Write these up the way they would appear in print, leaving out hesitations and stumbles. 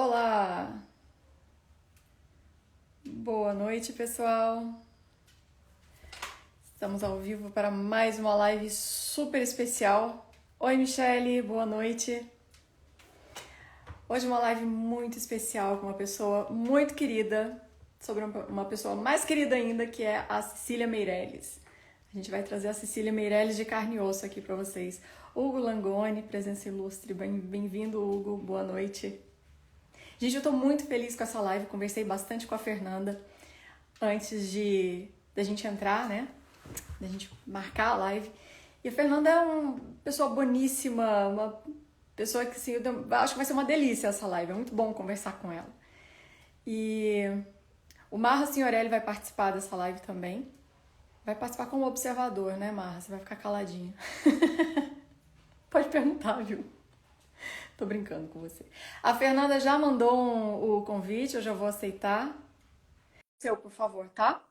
Olá! Boa noite, pessoal! Estamos ao vivo para mais uma live super especial. Oi, Michele, boa noite! Hoje uma live muito especial com uma pessoa muito querida, sobre uma pessoa mais querida ainda, que é a Cecília Meirelles. A gente vai trazer a Cecília Meirelles de carne e osso aqui para vocês. Hugo Langoni, presença ilustre, bem-vindo, Hugo, boa noite. Gente, eu tô muito feliz com essa live, conversei bastante com a Fernanda antes da gente entrar, né? Da gente marcar a live. E a Fernanda é uma pessoa boníssima, uma pessoa que, assim, eu acho que vai ser uma delícia essa live, é muito bom conversar com ela. E o Marra Signorelli vai participar dessa live também. Vai participar como observador, né, Marra? Você vai ficar caladinha. Pode perguntar, viu? Tô brincando com você. A Fernanda já mandou o convite, eu já vou aceitar. Seu, por favor, tá?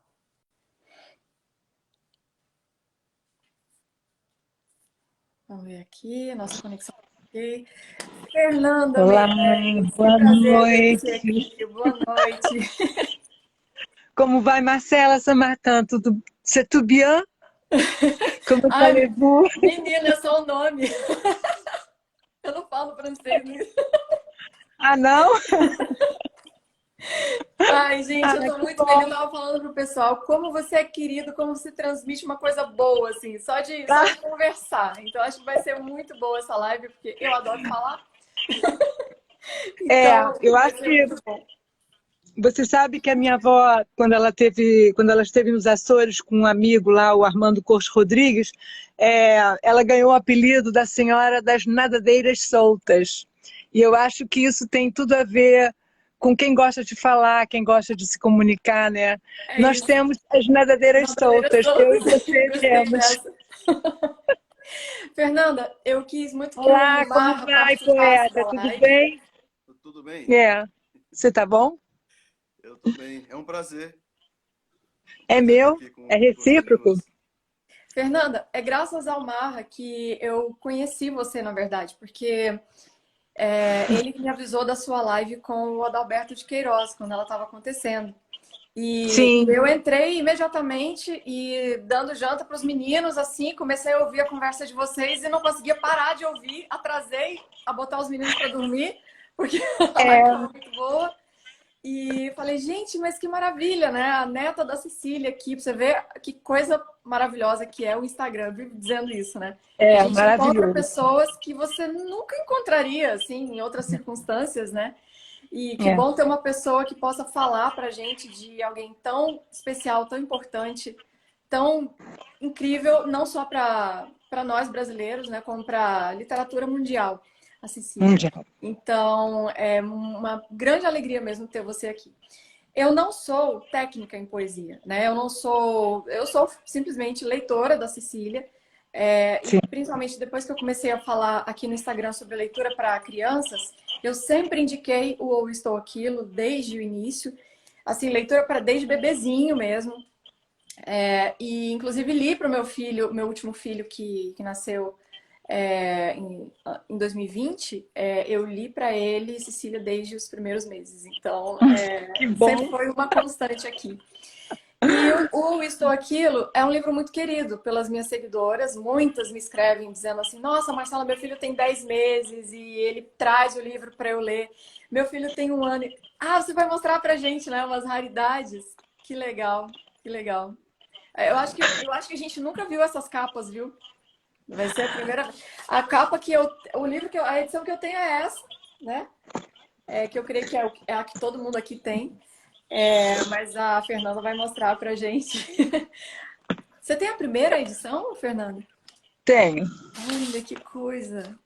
Vamos ver aqui, nossa conexão tá ok. Fernanda Olá, Meirelles, que boa prazer ter você noite. aqui. Boa noite. Como vai, Marcela Samartin? Tudo, c'est tout bien? Como Ai, allez-vous? menina, é só o nome. Eu não falo francês. Né? Ah, não? Ai, gente, Ah, eu tô que muito feliz. Eu bom. tava falando pro pessoal como você é querido, como você transmite uma coisa boa, assim, só de Ah, conversar. Então, acho que vai ser muito boa essa live, porque eu adoro falar. é, Então, eu vai acho ser que muito bom. você sabe que a minha avó, quando ela esteve nos Açores com um amigo lá, o Armando Cortes Rodrigues, ela ganhou o apelido da Senhora das Nadadeiras Soltas. E eu acho que isso tem tudo a ver com quem gosta de falar, quem gosta de se comunicar, né? É Nós isso. temos as nadadeiras Nadadeiras soltas, eu soltas. e você Gostei temos. dessa. Fernanda, eu quis muito que o Olá, como Marra vai, participasse poeta? da Tudo live. bem? Tudo bem? É. Você tá bom? Eu tô bem. É um prazer. É um É prazer estar meu? aqui com É as recíproco? meninas. Fernanda, é graças ao Marra que eu conheci você, na verdade, porque ele me avisou da sua live com o Adalberto de Queiroz, quando ela estava acontecendo. E Sim. eu entrei imediatamente e dando janta para os meninos, assim, comecei a ouvir a conversa de vocês e não conseguia parar de ouvir. Atrasei a botar os meninos para dormir, porque a live estava muito boa. E falei, gente, mas que maravilha, né? A neta da Cecília aqui, pra você ver que coisa maravilhosa que é o Instagram, vivo dizendo isso, né? Que a É, gente encontra maravilhoso. pessoas que você nunca encontraria, assim, em outras circunstâncias, né? E que É. bom ter uma pessoa que possa falar pra gente de alguém tão especial, tão importante, tão incrível, não só para nós brasileiros, né, como para a literatura mundial, a Cecília. Mundial. Então, é uma grande alegria mesmo ter você aqui. Eu não sou técnica em poesia, né? Eu sou simplesmente leitora da Cecília. E Sim. principalmente depois que eu comecei a falar aqui no Instagram sobre leitura para crianças, eu sempre indiquei o Ou Estou Aquilo desde o início. Assim, leitura para desde bebezinho mesmo. E inclusive li para o meu filho, meu último filho que nasceu em 2020, eu li para ele Cecília desde os primeiros meses. Então, Que sempre bom. foi uma constante aqui. E o Estou Aquilo é um livro muito querido pelas minhas seguidoras. Muitas me escrevem dizendo assim: Nossa, Marcela, meu filho tem 10 meses e ele traz o livro para eu ler. Meu filho tem 1 ano. Ah, você vai mostrar para gente, né? Umas raridades. Que legal, que legal. Eu acho que a gente nunca viu essas capas, viu? Vai ser a primeira vez. A capa que eu. O livro que eu, a edição que eu tenho é essa, né? Que eu creio que é a que todo mundo aqui tem. Mas a Fernanda vai mostrar pra gente. Você tem a primeira edição, Fernanda? Tenho, Olha que coisa.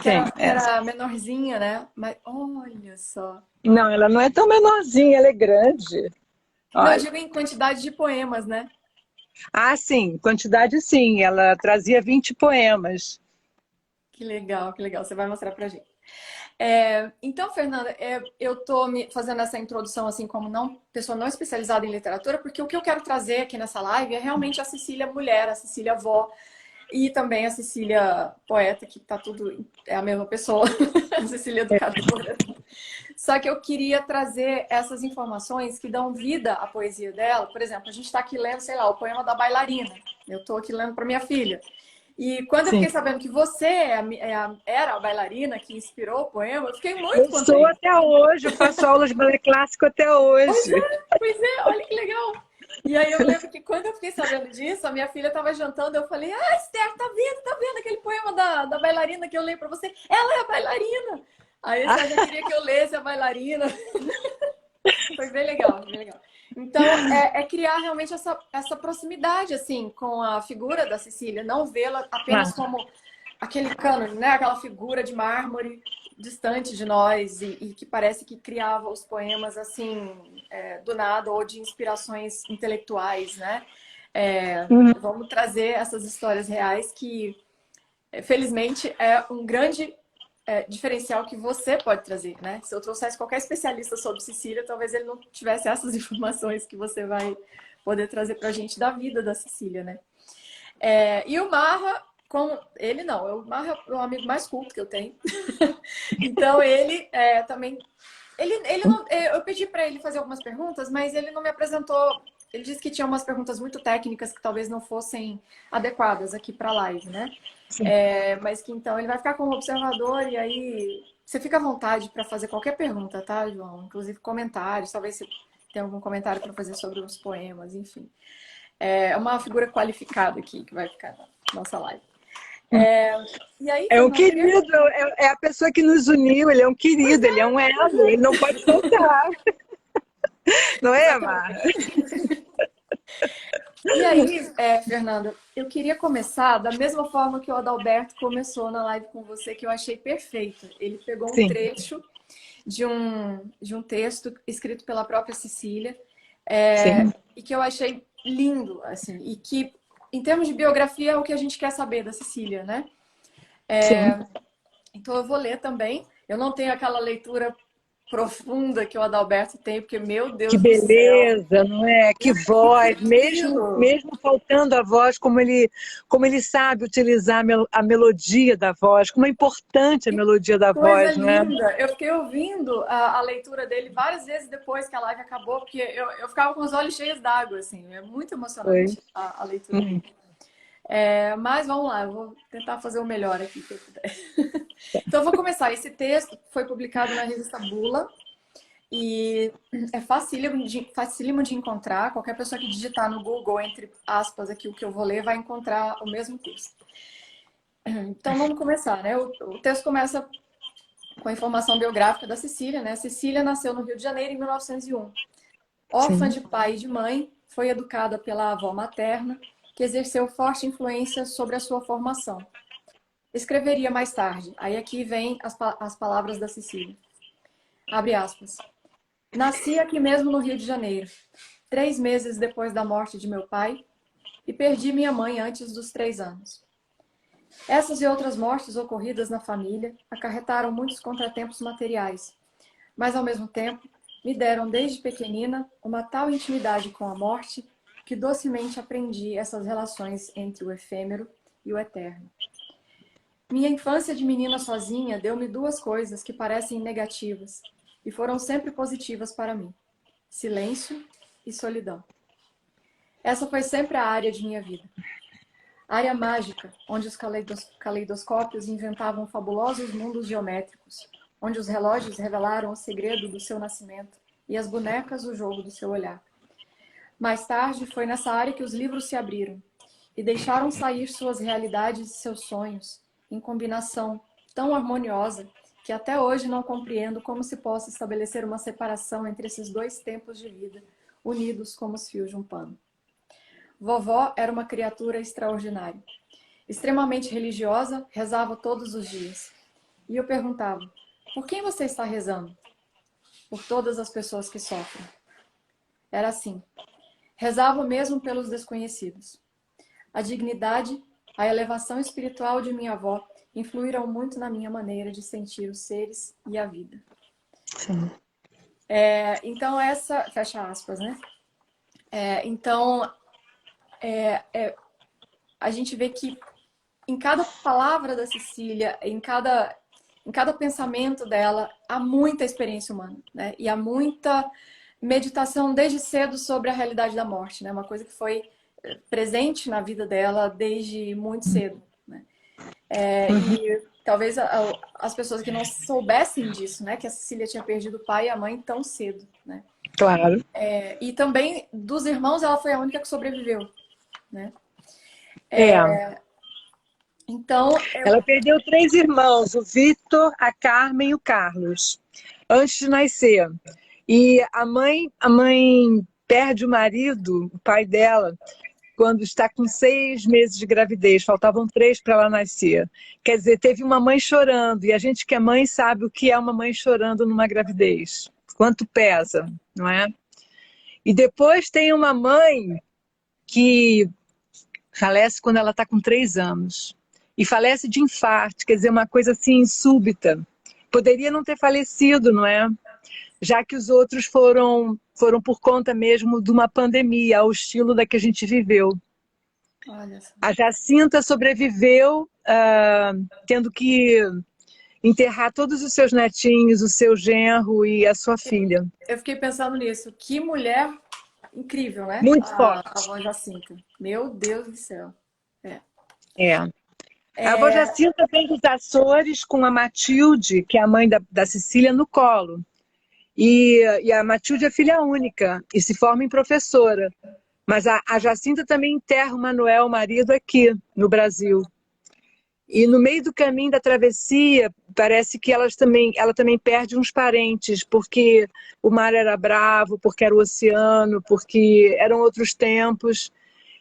tenho Que essa. era menorzinha, né? Mas olha só. Não, ela não é tão menorzinha, ela é grande. Não, eu Olha. digo em quantidade de poemas, né? Ah, sim, quantidade sim. Ela trazia 20 poemas. Que legal, que legal. Você vai mostrar pra gente. Então, Fernanda, eu estou me fazendo essa introdução assim como pessoa não especializada em literatura, porque o que eu quero trazer aqui nessa live é realmente a Cecília mulher, a Cecília avó e também a Cecília poeta, que tá tudo é a mesma pessoa, a Cecília educadora. Só que eu queria trazer essas informações que dão vida à poesia dela. Por exemplo, a gente está aqui lendo, sei lá, o poema da bailarina. Eu estou aqui lendo para minha filha. E quando eu Sim. fiquei sabendo que você era a bailarina que inspirou o poema, eu fiquei muito Eu sou contente. até hoje, eu faço aulas de balé clássico até hoje. Pois é, olha que legal. E aí eu lembro que quando eu fiquei sabendo disso, a minha filha estava jantando, eu falei, ah, Esther, tá vendo aquele poema da bailarina que eu leio para você? Ela é a bailarina! Aí você já queria que eu lesse a bailarina. Foi bem legal, bem legal. Então, é criar realmente essa proximidade, assim, com a figura da Cecília. Não vê-la apenas como aquele cânone, né? Aquela figura de mármore distante de nós e que parece que criava os poemas, assim, do nada ou de inspirações intelectuais, né? Vamos trazer essas histórias reais que, felizmente, é um grande diferencial que você pode trazer, né? Se eu trouxesse qualquer especialista sobre Cecília, talvez ele não tivesse essas informações que você vai poder trazer para a gente da vida da Cecília, né? E o Marra, como ele não, o Marra é o amigo mais culto que eu tenho. Então ele também, ele não, eu pedi para ele fazer algumas perguntas, mas ele não me apresentou. Ele disse que tinha umas perguntas muito técnicas que talvez não fossem adequadas aqui para a live, né? Mas que então ele vai ficar como observador e aí você fica à vontade para fazer qualquer pergunta, tá, João? Inclusive comentários, talvez você tenha algum comentário para fazer sobre os poemas, enfim. É uma figura qualificada aqui que vai ficar na nossa live. E aí, É um Fernanda, eu queria... querido, é a pessoa que nos uniu, ele é um querido, ele é um elo, ele não pode faltar. Não é, Mar? Exatamente. E aí, Fernanda, eu queria começar da mesma forma que o Adalberto começou na live com você, que eu achei perfeito. Ele pegou um Sim, trecho de um texto escrito pela própria Cecília, sim, e que eu achei lindo, assim, e que, em termos de biografia, é o que a gente quer saber da Cecília, né? sim. Então eu vou ler também. Eu não tenho aquela leitura profunda que o Adalberto tem, porque, meu Que Deus do céu, beleza, não é? Que que voz, mesmo, tranquilo! mesmo faltando a voz, como ele sabe utilizar a melodia da voz, como é importante a melodia da Coisa voz, não é? linda! Eu fiquei ouvindo a leitura dele várias vezes depois que a live acabou, porque eu ficava com os olhos cheios d'água, assim. É muito Foi. emocionante a leitura dele. Mas vamos lá, eu vou tentar fazer o melhor aqui que eu puder. Então, eu vou começar. Esse texto foi publicado na revista Bula e é facílimo de encontrar. Qualquer pessoa que digitar no Google, entre aspas, aqui o que eu vou ler, vai encontrar o mesmo texto. Então, vamos começar, né? O texto começa com a informação biográfica da Cecília, né? Cecília nasceu no Rio de Janeiro em 1901. Órfã Sim. de pai e de mãe, foi educada pela avó materna, que exerceu forte influência sobre a sua formação. Escreveria mais tarde. Aí aqui vem as palavras da Cecília. Abre aspas. Nasci aqui mesmo no Rio de Janeiro, 3 meses depois da morte de meu pai, e perdi minha mãe antes dos 3 anos. Essas e outras mortes ocorridas na família acarretaram muitos contratempos materiais, mas ao mesmo tempo me deram desde pequenina uma tal intimidade com a morte que docemente aprendi essas relações entre o efêmero e o eterno. Minha infância de menina sozinha deu-me duas coisas que parecem negativas e foram sempre positivas para mim: silêncio e solidão. Essa foi sempre a área de minha vida. Área mágica, onde os caleidoscópios inventavam fabulosos mundos geométricos, onde os relógios revelaram o segredo do seu nascimento e as bonecas o jogo do seu olhar. Mais tarde, foi nessa área que os livros se abriram e deixaram sair suas realidades e seus sonhos, em combinação tão harmoniosa que até hoje não compreendo como se possa estabelecer uma separação entre esses dois tempos de vida, unidos como os fios de um pano. Vovó era uma criatura extraordinária. Extremamente religiosa, rezava todos os dias. E eu perguntava, por quem você está rezando? Por todas as pessoas que sofrem. Era assim. Rezava mesmo pelos desconhecidos. A dignidade, a elevação espiritual de minha avó influíram muito na minha maneira de sentir os seres e a vida. Sim. Então, essa... Fecha aspas, né? Então, a gente vê que em cada palavra da Cecília, em cada em cada pensamento dela, há muita experiência humana, né? E há muita meditação desde cedo sobre a realidade da morte, né? Uma coisa que foi presente na vida dela desde muito cedo, né? E talvez as pessoas que não soubessem disso, né? Que a Cecília tinha perdido o pai e a mãe tão cedo, né? Claro. E também dos irmãos, ela foi a única que sobreviveu, né? Então, Ela perdeu 3 irmãos, o Vitor, a Carmen e o Carlos, antes de nascer. E a mãe perde o marido, o pai dela, quando está com 6 meses de gravidez. Faltavam 3 para ela nascer. Quer dizer, teve uma mãe chorando. E a gente que é mãe sabe o que é uma mãe chorando numa gravidez. Quanto pesa, não é? E depois tem uma mãe que falece quando ela está com 3 anos. E falece de infarto, quer dizer, uma coisa assim súbita. Poderia não ter falecido, não é? Já que os outros foram por conta mesmo de uma pandemia, ao estilo da que a gente viveu. olha só. A Jacinta sobreviveu tendo que enterrar todos os seus netinhos, o seu genro e a sua filha. Eu fiquei pensando nisso. Que mulher incrível, né? Muito A forte. avó Jacinta. Meu Deus do céu. É. A avó Jacinta vem dos Açores com a Matilde, que é a mãe da Cecília, no colo. E a Matilde é filha única e se forma em professora. Mas a Jacinta também enterra o Manuel, o marido, aqui no Brasil. E no meio do caminho da travessia, parece que ela também perde uns parentes, porque o mar era bravo, porque era o oceano, porque eram outros tempos.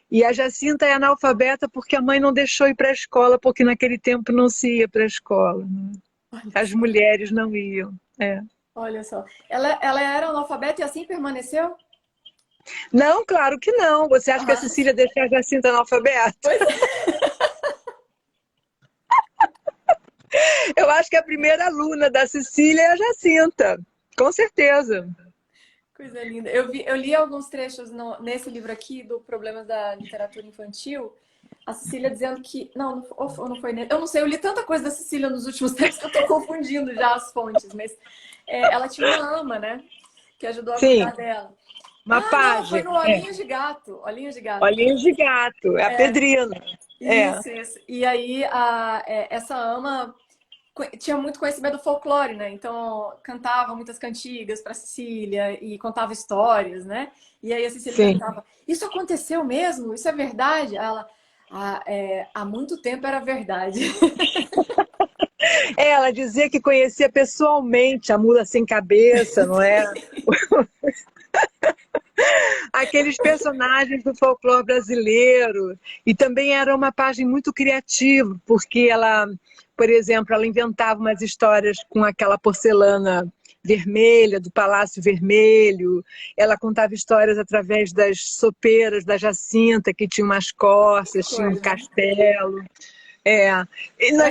E a Jacinta é analfabeta porque a mãe não deixou ir para a escola, porque naquele tempo não se ia para a escola, né? As mulheres não iam. Olha só. Ela era analfabeta e assim permaneceu? Não, claro que não. Você acha que a Ah, Cecília deixou a Jacinta analfabeta? pois é. Eu acho que a primeira aluna da Cecília é a Jacinta, com certeza. Coisa linda. Eu li alguns trechos nesse livro aqui do Problemas da Literatura Infantil. A Cecília dizendo que. Não, ou não foi nele. Eu não sei, eu li tanta coisa da Cecília nos últimos tempos que eu tô confundindo já as fontes, mas ela tinha uma ama, né? Que ajudou a Sim, cuidar dela. uma Não, foi página. no Olhinhos de Gato. Olhinhos de Gato. Olhinhos de gato, é a Pedrina. Isso. E aí, essa ama tinha muito conhecimento do folclore, né? Então, cantava muitas cantigas para Cecília e contava histórias, né? E aí a Cecília Sim. perguntava: Isso aconteceu mesmo? Isso é verdade? Ela, há muito tempo era verdade. Ela dizia que conhecia pessoalmente a mula sem cabeça, não é? Aqueles personagens do folclore brasileiro. E também era uma página muito criativa, porque ela, por exemplo, ela inventava umas histórias com aquela porcelana vermelha, do Palácio Vermelho. Ela contava histórias através das sopeiras da Jacinta, que tinha umas corças, tinha um castelo. E a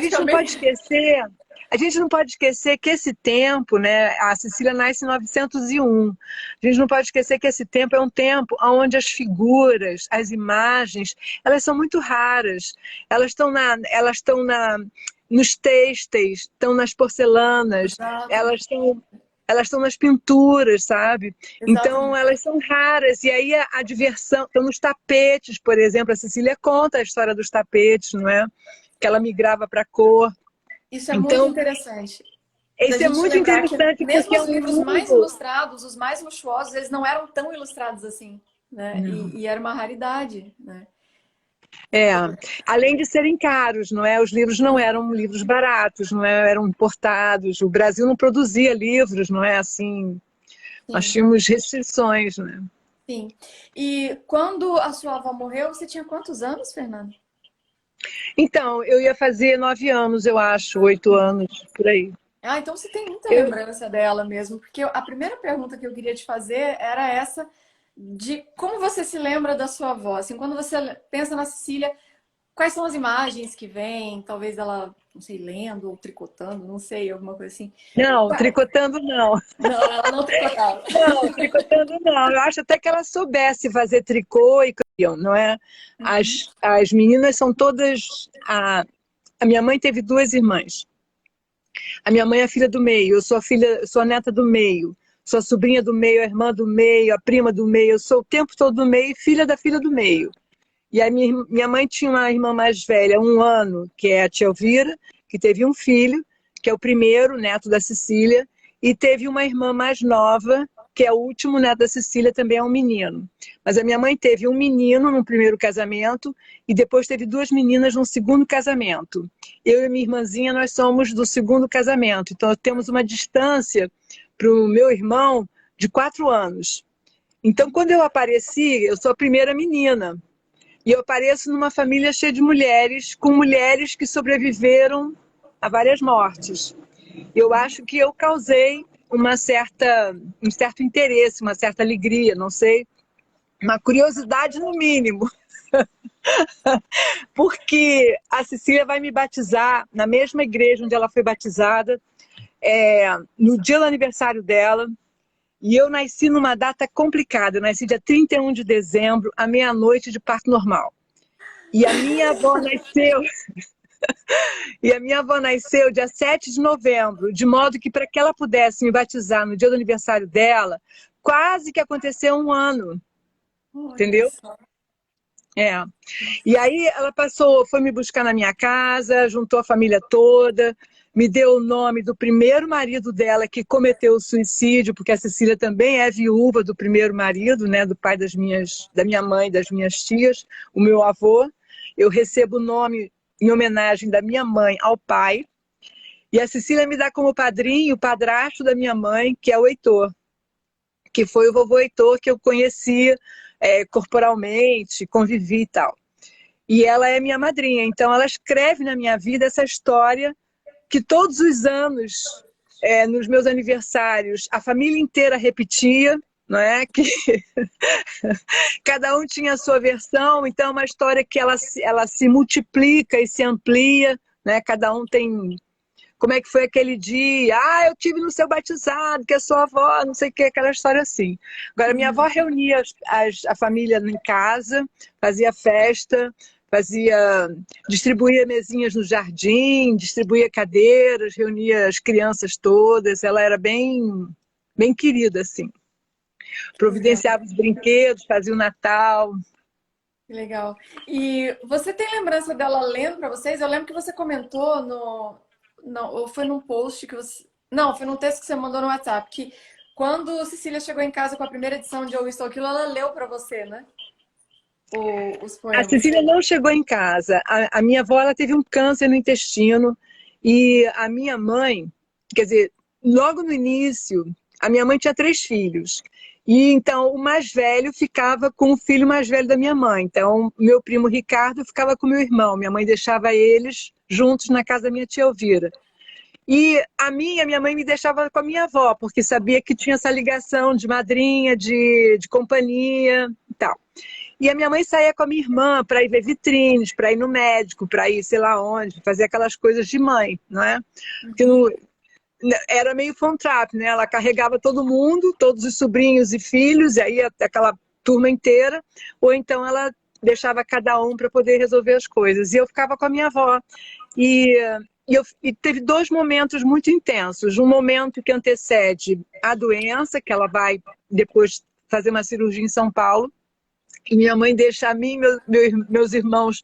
gente não pode esquecer. A gente não pode esquecer que esse tempo, né? A Cecília nasce em 901. A gente não pode esquecer que esse tempo é um tempo onde as figuras, as imagens, elas são muito raras. Elas estão nos têxteis, estão nas porcelanas, elas estão nas pinturas, sabe? Então elas são raras. E aí a diversão, estão nos tapetes, por exemplo. A Cecília conta a história dos tapetes, não é? Que ela migrava para a cor. Isso é muito interessante. Isso é muito interessante, mesmo porque os livros mais ilustrados, os mais luxuosos, eles não eram tão ilustrados assim, né? E era uma raridade, né? Além de serem caros, não é? Os livros não eram livros baratos, não é? Eram importados. O Brasil não produzia livros, não é? Assim, nós tínhamos restrições, né? Sim. E quando a sua avó morreu, você tinha quantos anos, Fernanda? Então, eu ia fazer 9 anos, eu acho, 8 anos, por aí. Então você tem muita lembrança dela mesmo, porque a primeira pergunta que eu queria te fazer era essa de como você se lembra da sua avó. Assim, quando você pensa na Cecília, quais são as imagens que vêm? Talvez ela, não sei, lendo ou tricotando, não sei, alguma coisa assim. Não, tricotando não. Não, ela não tricotava. Não, tricotando não. Eu acho até que ela soubesse fazer tricô e crião, não é? As meninas são todas... A minha mãe teve 2 irmãs. A minha mãe é a filha do meio, eu sou a filha, sou a neta do meio, sou a sobrinha do meio, a irmã do meio, a prima do meio, eu sou o tempo todo do meio, filha da filha do meio. E a minha mãe tinha uma irmã mais velha, 1 ano, que é a tia Elvira, que teve um filho, que é o primeiro neto da Cecília, e teve uma irmã mais nova, que é o último neto da Cecília, também é um menino. Mas a minha mãe teve um menino no primeiro casamento e depois teve 2 meninas no segundo casamento. Eu e minha irmãzinha, nós somos do segundo casamento, então temos uma distância para o meu irmão de 4 anos. Então, quando eu apareci, eu sou a primeira menina. E eu apareço numa família cheia de mulheres, com mulheres que sobreviveram a várias mortes. Eu acho que eu causei um certo interesse, uma certa alegria, não sei, uma curiosidade no mínimo. Porque a Cecília vai me batizar na mesma igreja onde ela foi batizada, no dia do aniversário dela. E eu nasci numa data complicada, eu nasci dia 31 de dezembro, à meia-noite de parto normal. E a minha avó nasceu dia 7 de novembro, de modo que para que ela pudesse me batizar no dia do aniversário dela, quase que aconteceu 1 ano, Olha entendeu? só. É. E aí ela foi me buscar na minha casa, juntou a família toda, me deu o nome do primeiro marido dela que cometeu o suicídio, porque a Cecília também é viúva do primeiro marido, né, do pai da minha mãe, das minhas tias, o meu avô. Eu recebo o nome em homenagem da minha mãe ao pai. E a Cecília me dá como padrinho o padrasto da minha mãe, que é o Heitor, que foi o vovô Heitor que eu conheci corporalmente, convivi e tal. E ela é minha madrinha, então ela escreve na minha vida essa história que todos os anos, nos meus aniversários, a família inteira repetia, não é? Que cada um tinha a sua versão, então é uma história que ela se multiplica e se amplia, né? Cada um tem... Como é que foi aquele dia? Ah, eu tive no seu batizado, que é sua avó, não sei o que, aquela história assim. Agora, minha avó reunia a família em casa, fazia festa, distribuía mesinhas no jardim, distribuía cadeiras, reunia as crianças todas. Ela era bem, bem querida, assim. Legal. Providenciava os brinquedos, fazia o Natal. Que legal. E você tem lembrança dela lendo para vocês? Eu lembro que você comentou não, ou foi num post que você. Não, foi num texto que você mandou no WhatsApp, que quando Cecília chegou em casa com a primeira edição de Eu Estou Aquilo, ela leu para você, né? Os A poemas. Cecília não chegou em casa. A minha avó ela teve um câncer no intestino e a minha mãe, quer dizer, logo no início, a minha mãe tinha 3 filhos. E então o mais velho ficava com o filho mais velho da minha mãe. Então, meu primo Ricardo ficava com meu irmão. Minha mãe deixava eles juntos na casa da minha tia Elvira. E minha mãe me deixava com a minha avó, porque sabia que tinha essa ligação de madrinha, de companhia e tal. E a minha mãe saía com a minha irmã para ir ver vitrines, para ir no médico, para ir sei lá onde, fazer aquelas coisas de mãe, não é? Porque era meio Von Trapp, né? Ela carregava todo mundo, todos os sobrinhos e filhos, e aí aquela turma inteira, ou então ela deixava cada um para poder resolver as coisas. E eu ficava com a minha avó. E teve 2 momentos muito intensos. Um momento que antecede a doença, que ela vai depois fazer uma cirurgia em São Paulo, e minha mãe deixa a mim e meus irmãos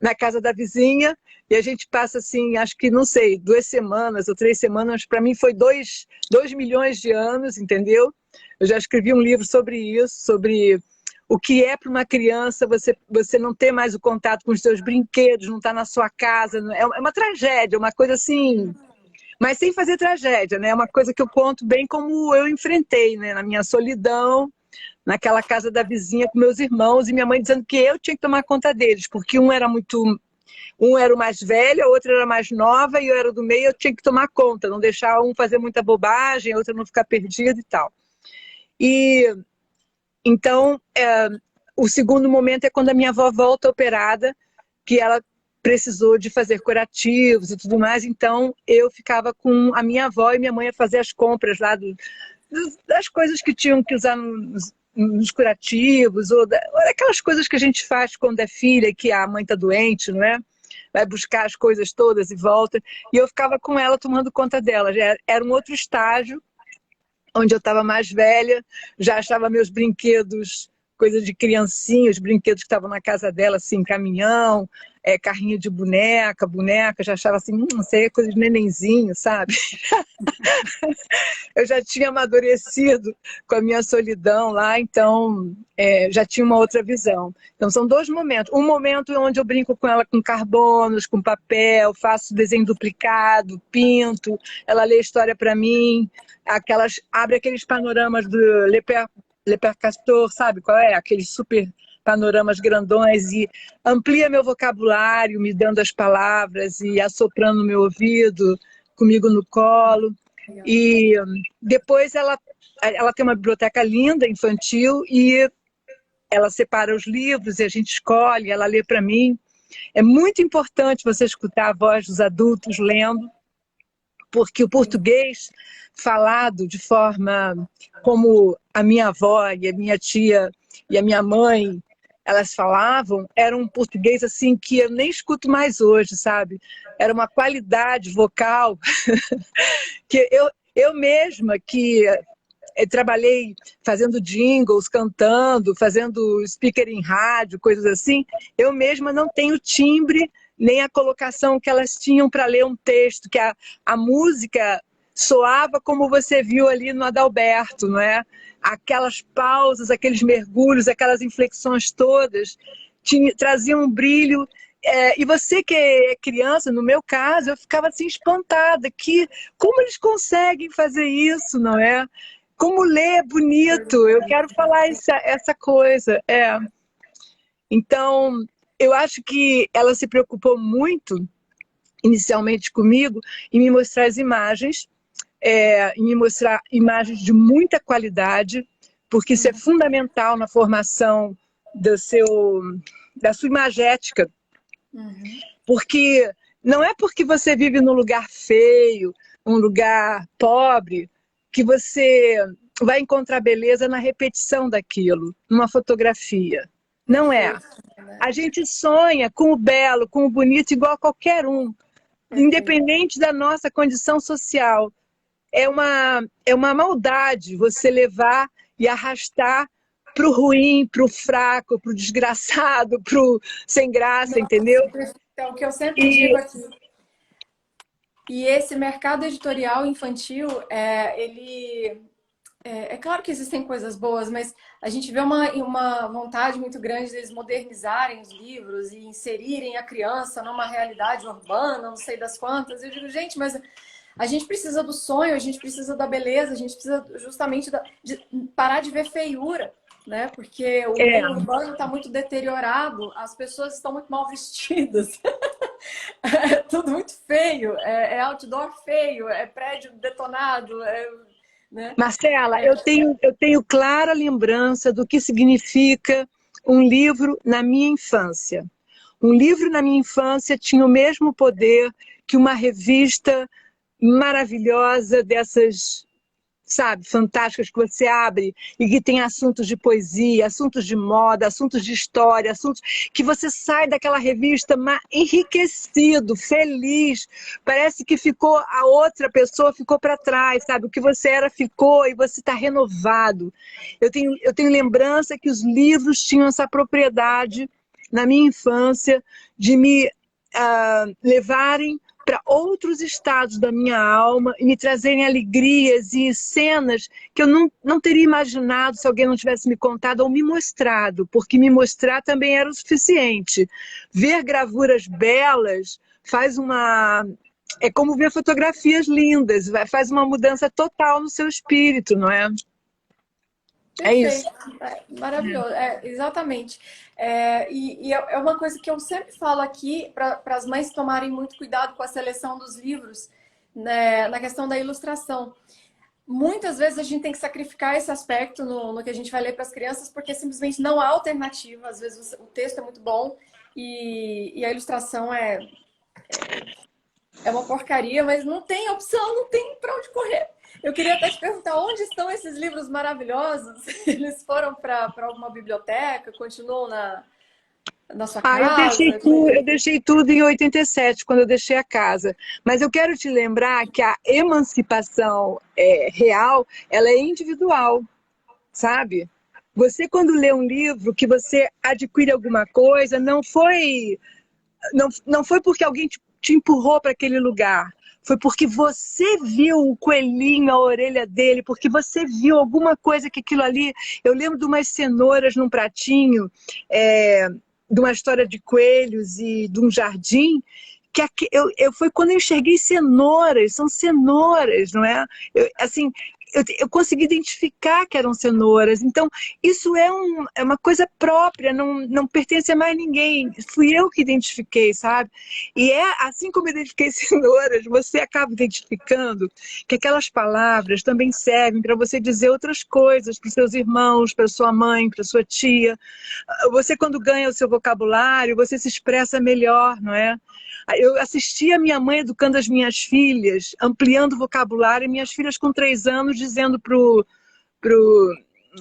na casa da vizinha, e a gente passa assim, acho que, não sei, 2 semanas ou 3 semanas, para mim foi 2 milhões de anos, entendeu? Eu já escrevi um livro sobre isso, sobre o que é para uma criança você não ter mais o contato com os seus brinquedos, não estar na sua casa, é uma tragédia, uma coisa assim, mas sem fazer tragédia, né? É uma coisa que eu conto bem como eu enfrentei, né? Na minha solidão, naquela casa da vizinha com meus irmãos, e minha mãe dizendo que eu tinha que tomar conta deles, porque um era o mais velho, a outra era mais nova, e eu era do meio, eu tinha que tomar conta, não deixar um fazer muita bobagem, a outra não ficar perdida e tal. E então, o segundo momento é quando a minha avó volta operada, que ela precisou de fazer curativos e tudo mais, então eu ficava com a minha avó e minha mãe a fazer as compras lá das coisas que tinham que usar nos curativos, ou aquelas coisas que a gente faz quando é filha, que a mãe está doente, não é? vai buscar as coisas todas e volta. E eu ficava com ela tomando conta dela. Era um outro estágio, onde eu estava mais velha, já achava meus brinquedos, coisa de criancinha, os brinquedos que estavam na casa dela, assim, caminhão, carrinho de boneca, já achava assim, isso aí é coisa de nenenzinho, sabe? Eu já tinha amadurecido com a minha solidão lá, então já tinha uma outra visão. Então são dois momentos. Um momento onde eu brinco com ela com carbonos, com papel, faço desenho duplicado, pinto, ela lê história para mim, abre aqueles panoramas do Le Père Castor, sabe qual é? Aqueles super panoramas grandões e amplia meu vocabulário, me dando as palavras e assoprando no meu ouvido, comigo no colo. E depois ela tem uma biblioteca linda, infantil, e ela separa os livros e a gente escolhe, ela lê para mim. É muito importante você escutar a voz dos adultos lendo, porque o português falado de forma como a minha avó e a minha tia e a minha mãe, elas falavam, era um português assim que eu nem escuto mais hoje, sabe? Era uma qualidade vocal que eu mesma que trabalhei fazendo jingles, cantando, fazendo speaker em rádio, coisas assim, eu mesma não tenho timbre nem a colocação que elas tinham para ler um texto, que a música soava como você viu ali no Adalberto, não é? Aquelas pausas, aqueles mergulhos, aquelas inflexões todas traziam um brilho. E você que é criança, no meu caso, eu ficava assim espantada, como eles conseguem fazer isso, não é? Como ler é bonito, eu quero falar essa coisa. Então, eu acho que ela se preocupou muito, inicialmente comigo, em me mostrar as imagens, em me mostrar imagens de muita qualidade, porque isso é fundamental na formação da sua imagética. Porque não é porque você vive num lugar feio, um lugar pobre, que você vai encontrar beleza na repetição daquilo, numa fotografia. Não é. A gente sonha com o belo, com o bonito, igual a qualquer um, independente da nossa condição social. É uma maldade você levar e arrastar para o ruim, para o fraco, para o desgraçado, para o sem graça, entendeu? É o que eu sempre digo aqui. E esse mercado editorial infantil, é claro que existem coisas boas, mas a gente vê uma vontade muito grande deles modernizarem os livros e inserirem a criança numa realidade urbana, não sei das quantas. Eu digo, gente, mas a gente precisa do sonho, a gente precisa da beleza, a gente precisa justamente de parar de ver feiura, né? Porque o meio urbano está muito deteriorado, as pessoas estão muito mal vestidas. É tudo muito feio, é outdoor feio, é prédio detonado, né? Marcela, eu tenho clara lembrança do que significa um livro na minha infância. Um livro na minha infância tinha o mesmo poder que uma revista maravilhosa dessas, sabe, fantásticas que você abre e que tem assuntos de poesia, assuntos de moda, assuntos de história, assuntos que você sai daquela revista enriquecido, feliz. Parece que a outra pessoa ficou para trás, sabe? O que você era ficou e você está renovado. Eu tenho lembrança que os livros tinham essa propriedade na minha infância de me levarem para outros estados da minha alma e me trazerem alegrias e cenas que eu não teria imaginado se alguém não tivesse me contado ou me mostrado, porque me mostrar também era o suficiente. Ver gravuras belas é como ver fotografias lindas, faz uma mudança total no seu espírito, não é? É isso. Maravilhoso, exatamente. E é uma coisa que eu sempre falo aqui para as mães tomarem muito cuidado com a seleção dos livros, né, na questão da ilustração. Muitas vezes a gente tem que sacrificar esse aspecto no que a gente vai ler para as crianças, porque simplesmente não há alternativa. Às vezes o texto é muito bom e a ilustração é uma porcaria, mas não tem opção, não tem para onde correr. Eu queria até te perguntar, onde estão esses livros maravilhosos? Eles foram para alguma biblioteca? Continuam na sua Ah, casa? Como é que... eu deixei tudo em 87, quando eu deixei a casa. Mas eu quero te lembrar que a emancipação real, ela é individual, sabe? Você, quando lê um livro, que você adquire alguma coisa, não foi porque alguém te empurrou para aquele lugar. Foi porque você viu o coelhinho, a orelha dele, porque você viu alguma coisa que aquilo ali... Eu lembro de umas cenouras num pratinho, de uma história de coelhos e de um jardim, foi quando eu enxerguei cenouras, são cenouras, não é? Assim, eu consegui identificar que eram cenouras. Então, isso é uma coisa própria, não pertence a mais ninguém. Fui eu que identifiquei, sabe? E assim como eu identifiquei cenouras, você acaba identificando que aquelas palavras também servem para você dizer outras coisas para os seus irmãos, para sua mãe, para sua tia. Você, quando ganha o seu vocabulário, você se expressa melhor, não é? Eu assisti a minha mãe educando as minhas filhas, ampliando o vocabulário, e minhas filhas com 3 anos dizendo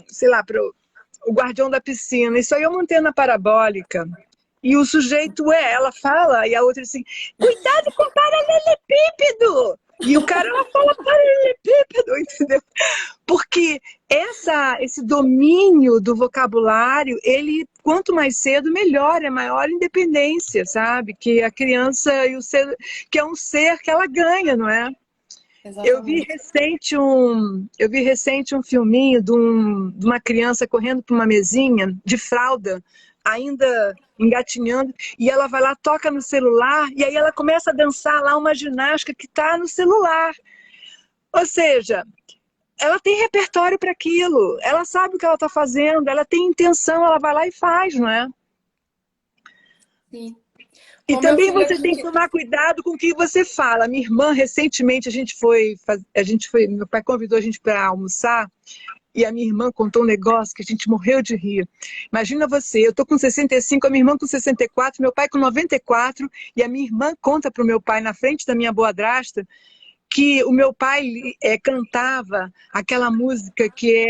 sei lá, o guardião da piscina. Isso aí eu montei na parabólica. E o sujeito ela fala, e a outra assim, cuidado com o paralelepípedo! E o cara, ela fala paralelepípedo, entendeu? Porque esse domínio do vocabulário, ele, quanto mais cedo, melhor, é maior independência, sabe? Que a criança, que é um ser que ela ganha, não é? Exatamente. Eu vi recente um filminho de uma criança correndo por uma mesinha de fralda, ainda engatinhando, e ela vai lá, toca no celular, e aí ela começa a dançar lá uma ginástica que está no celular. Ou seja, ela tem repertório para aquilo, ela sabe o que ela está fazendo, ela tem intenção, ela vai lá e faz, não é? Sim. E Com meu também filho você tem que aqui. tomar cuidado com o que você fala. Minha irmã, recentemente, meu pai convidou a gente para almoçar, e a minha irmã contou um negócio que a gente morreu de rir. Imagina você, eu tô com 65, a minha irmã com 64, meu pai com 94, e a minha irmã conta para o meu pai, na frente da minha boadrasta, que o meu pai cantava aquela música que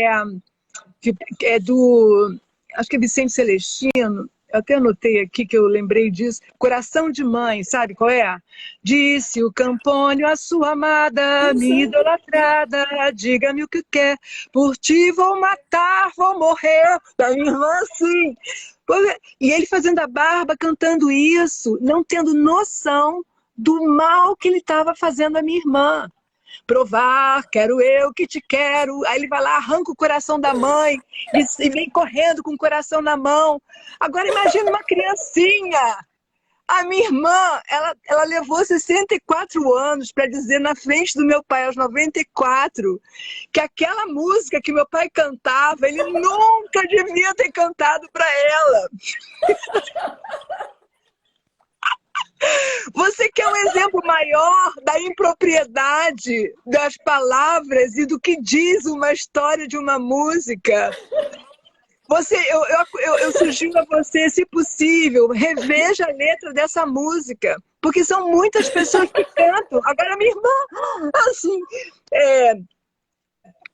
é do, acho que é Vicente Celestino, eu até anotei aqui que eu lembrei disso, Coração de Mãe, sabe qual é? Disse o Campônio à sua amada, Sim, minha sim. idolatrada, diga-me o que quer, por ti vou matar, vou morrer, da minha irmã assim. E ele fazendo a barba, cantando isso, não tendo noção do mal que ele estava fazendo à minha irmã. Provar, quero eu que te quero. Aí ele vai lá, arranca o coração da mãe e vem correndo com o coração na mão. Agora imagina uma criancinha. A minha irmã, ela levou 64 anos para dizer na frente do meu pai, aos 94, que aquela música que meu pai cantava, ele nunca devia ter cantado para ela. Você quer um exemplo maior da impropriedade das palavras e do que diz uma história de uma música? Eu sugiro a você, se possível, reveja a letra dessa música, porque são muitas pessoas que cantam. Agora, minha irmã, assim,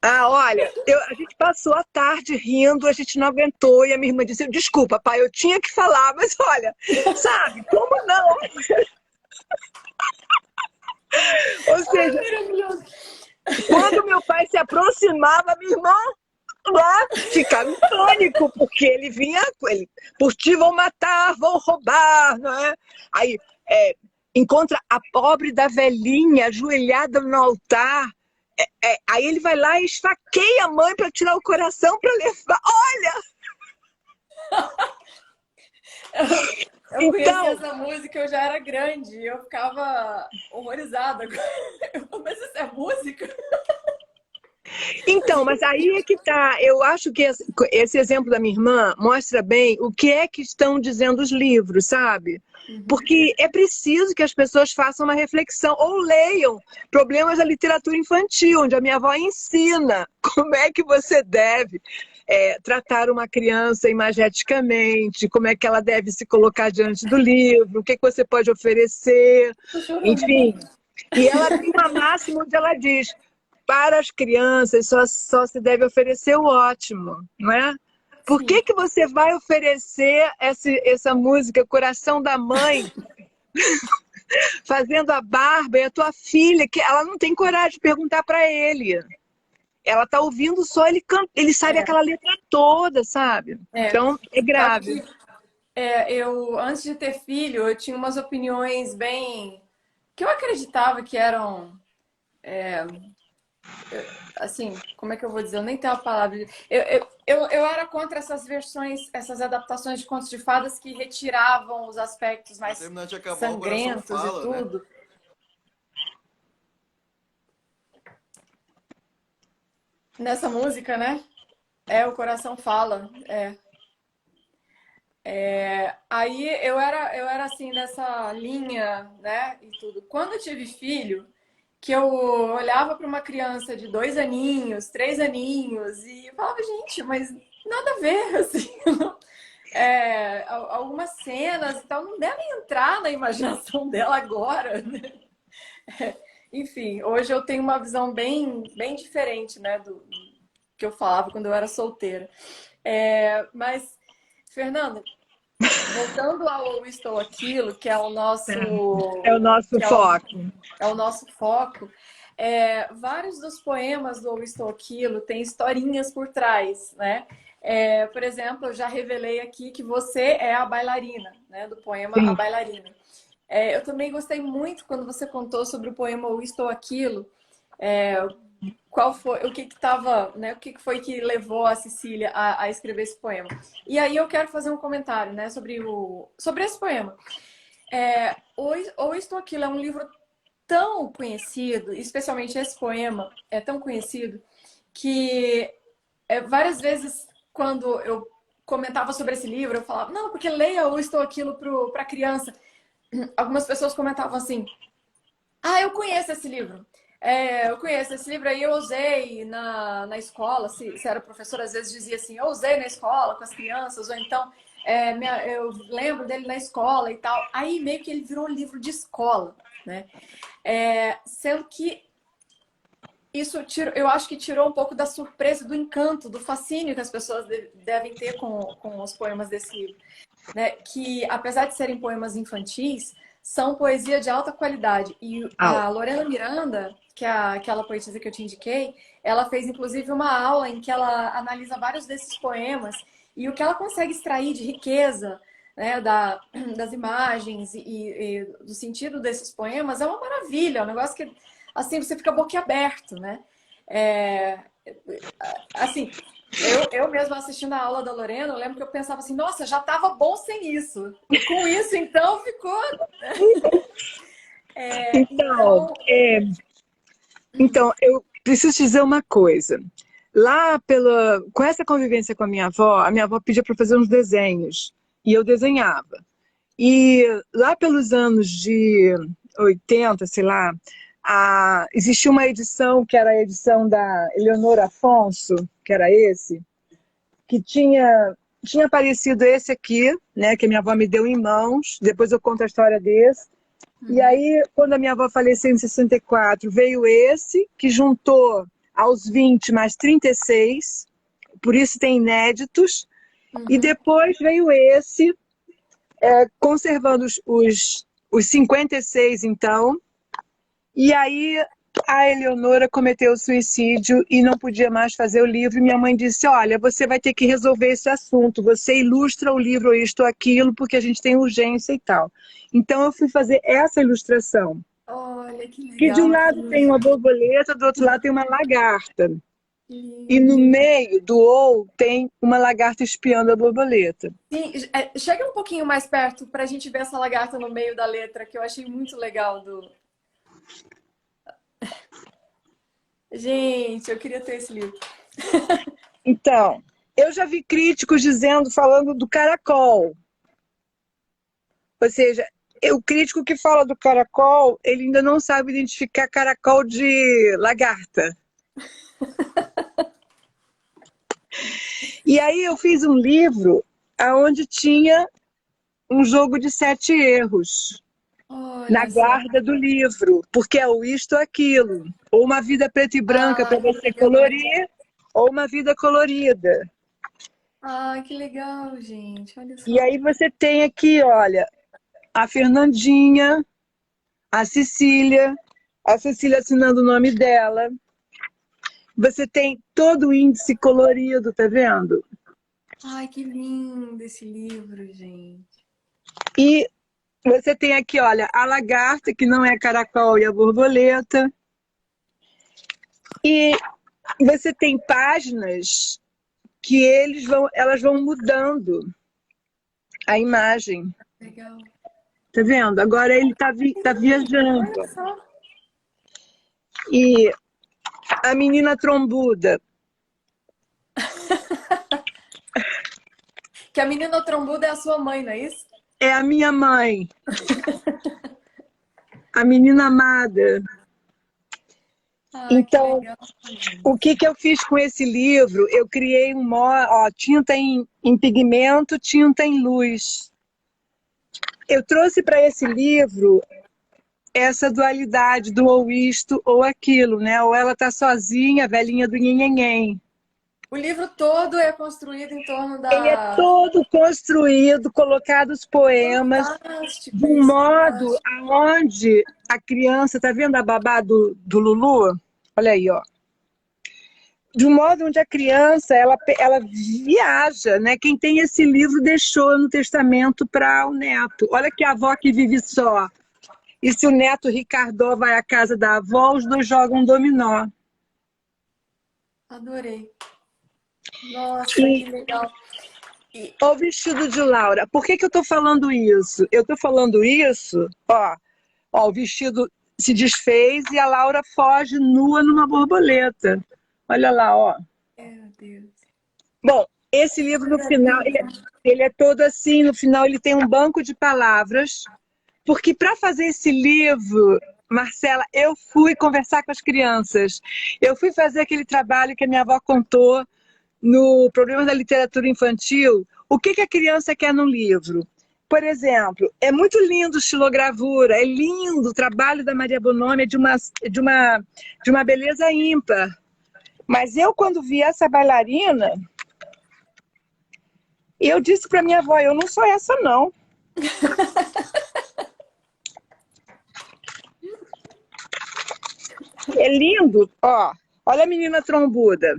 olha, a gente passou a tarde rindo, a gente não aguentou, e a minha irmã disse, desculpa, pai, eu tinha que falar, mas olha, sabe, como não? Ou seja, Maravilhoso. quando meu pai se aproximava, minha irmã lá ficava em pânico, porque ele vinha, por ti vão matar, vão roubar, não é? Aí encontra a pobre da velhinha ajoelhada no altar, aí ele vai lá e esfaqueia a mãe para tirar o coração para levar. Olha! Eu conheci Então, essa música, eu já era grande, eu ficava horrorizada. Mas isso é música? Então, mas aí é que tá. Eu acho que esse exemplo da minha irmã mostra bem o que é que estão dizendo os livros, sabe? Porque é preciso que as pessoas façam uma reflexão ou leiam Problemas da Literatura Infantil, onde a minha avó ensina como é que você deve tratar uma criança imageticamente, como é que ela deve se colocar diante do livro, o que, que você pode oferecer, Tô chorando. enfim. E ela tem uma máxima onde ela diz: para as crianças só se deve oferecer o ótimo, não é? Por Sim. que você vai oferecer essa música Coração da Mãe, fazendo a barba, e a tua filha, que ela não tem coragem de perguntar para ele. Ela tá ouvindo só ele ele sabe É, aquela letra toda, sabe? é. Então é Sabe grave. que eu, antes de ter filho, eu tinha umas opiniões bem. Que eu acreditava que eram. Assim, como é que eu vou dizer? Eu nem tenho a palavra. Eu era contra essas versões, essas adaptações de contos de fadas que retiravam os aspectos Pra mais terminar de acabar, o coração sangrentos e fala, né? tudo. Nessa música, né? O coração fala. Aí eu era assim, nessa linha, né? E tudo. Quando eu tive filho, que eu olhava para uma criança de 2 aninhos, 3 aninhos, e eu falava, gente, mas nada a ver, assim. Algumas cenas e tal não devem entrar na imaginação dela agora, né? Enfim, hoje eu tenho uma visão bem diferente, né, do que eu falava quando eu era solteira. Mas, Fernanda, voltando ao Estou Aquilo, que é o nosso, É o nosso que foco. é o nosso foco, vários dos poemas do Estou Aquilo têm historinhas por trás, né? Por exemplo, eu já revelei aqui que você é a bailarina, né? Do poema A Sim. Bailarina. Eu também gostei muito quando você contou sobre o poema O Estou Aquilo. Qual foi, o que estava, né? O que foi que levou a Cecília a escrever esse poema? E aí eu quero fazer um comentário, né? Sobre esse poema. O Estou Aquilo é um livro tão conhecido, especialmente esse poema é tão conhecido, que várias vezes quando eu comentava sobre esse livro, eu falava, não, porque leia ou Estou Aquilo para criança. Algumas pessoas comentavam assim, eu conheço esse livro. Eu conheço esse livro aí, eu usei na escola, se era professor, às vezes dizia assim, eu usei na escola com as crianças, ou então eu lembro dele na escola e tal. Aí meio que ele virou um livro de escola, né? Sendo que isso eu acho que tirou um pouco da surpresa, do encanto, do fascínio que as pessoas devem ter com os poemas desse livro, né? Que apesar de serem poemas infantis, são poesia de alta qualidade. E a Lorena Miranda, que é aquela poetisa que eu te indiquei, ela fez inclusive uma aula em que ela analisa vários desses poemas e o que ela consegue extrair de riqueza, né, das imagens e do sentido desses poemas é uma maravilha, é um negócio que assim você fica boquiaberto, né? É, assim, eu mesma assistindo a aula da Lorena, eu lembro que eu pensava assim, nossa, já estava bom sem isso. E com isso, então, ficou. Então, Então. então, eu preciso te dizer uma coisa. Lá, com essa convivência com a minha avó pedia para fazer uns desenhos. E eu desenhava. E lá pelos anos de 80, sei lá, existia uma edição que era a edição da Eleonora Afonso, que era esse, que tinha aparecido esse aqui, né, que a minha avó me deu em mãos. Depois eu conto a história desse. E aí, quando a minha avó faleceu em 64, veio esse, que juntou aos 20 mais 36, por isso tem inéditos. E depois veio esse, conservando os 56, então. E aí a Eleonora cometeu suicídio e não podia mais fazer o livro. E minha mãe disse, olha, você vai ter que resolver esse assunto. Você ilustra o livro Isto ou Aquilo, porque a gente tem urgência e tal. Então eu fui fazer essa ilustração. Olha que Que de um legal, que lado tem lindo. uma borboleta, do outro lado tem uma lagarta. Que E no lindo. meio do ou tem uma lagarta espiando a borboleta. Sim, chega um pouquinho mais perto para a gente ver essa lagarta no meio da letra, que eu achei muito legal do. Gente, eu queria ter esse livro. Então, eu já vi críticos falando do caracol. Ou seja, o crítico que fala do caracol, ele ainda não sabe identificar caracol de lagarta. E aí eu fiz um livro onde tinha um jogo de 7 erros na Olha só. guarda do livro, porque é o isto ou aquilo. Ou uma vida preta e branca para Que você legal. colorir, ou uma vida colorida. Ai, que legal, gente. Olha E só. aí você tem aqui, olha, a Fernandinha, a Cecília assinando o nome dela. Você tem todo o índice colorido, tá vendo? Ai, que lindo esse livro, gente. E você tem aqui, olha, a lagarta, que não é a caracol e a borboleta. E você tem páginas que elas vão mudando a imagem. Legal. Tá vendo? Agora ele tá Olha viajando. só. E a menina trombuda Que a menina trombuda é a sua mãe, não é isso? é a minha mãe, a menina amada. Ai, que Então, legal, o gente. que que eu fiz com esse livro? Eu criei tinta em pigmento, tinta em luz. Eu trouxe para esse livro essa dualidade do ou isto ou aquilo, né? Ou ela tá sozinha, a velhinha do nhenhenhen. O livro todo é construído em torno Ele é da. todo construído, colocado os poemas de Fantástico um isso, modo fantástico. aonde a criança, tá vendo a babá do Lulu? Olha aí, ó. De um modo onde a criança ela viaja, né? Quem tem esse livro deixou no testamento para o neto. Olha que a avó que vive só. E se o neto Ricardó vai à casa da avó, os dois jogam dominó. Adorei. Nossa, que E legal. E o vestido de Laura. Por que que eu estou falando isso? Eu estou falando isso, ó, o vestido se desfez e a Laura foge nua numa borboleta. Olha lá, ó. meu Deus. Bom, esse Que livro no coisa final, linda. ele é todo assim, no final ele tem um banco de palavras, porque para fazer esse livro, Marcela, eu fui conversar com as crianças. Eu fui fazer aquele trabalho que a minha avó contou no Problema da Literatura Infantil. O que que a criança quer num livro? Por exemplo, é muito lindo xilogravura, é lindo o trabalho da Maria Bonomi, é de uma beleza ímpar. Mas eu, quando vi essa bailarina, eu disse para minha avó, eu não sou essa, não. É lindo, ó. Olha a menina trombuda.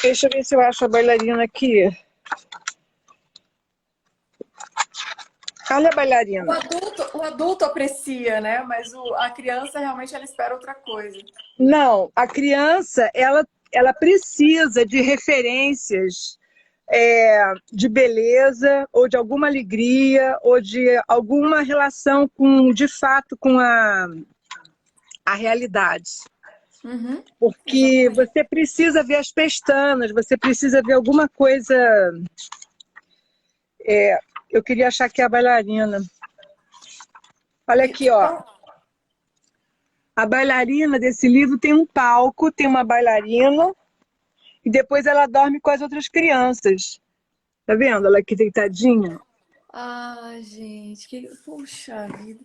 Deixa eu ver se eu acho a bailarina aqui. Olha a bailarina. O adulto aprecia, né? Mas a criança realmente ela espera outra coisa. Não, a criança, ela precisa de referências de beleza, ou de alguma alegria, ou de alguma relação com, de fato, com a realidade. Uhum, Porque exatamente. você precisa ver as pestanas, você precisa ver alguma coisa. Eu queria achar que é a bailarina. Olha E aqui, ó. então, A bailarina desse livro tem um palco, tem uma bailarina, e depois ela dorme com as outras crianças. Tá vendo? Ela aqui deitadinha. gente, puxa vida.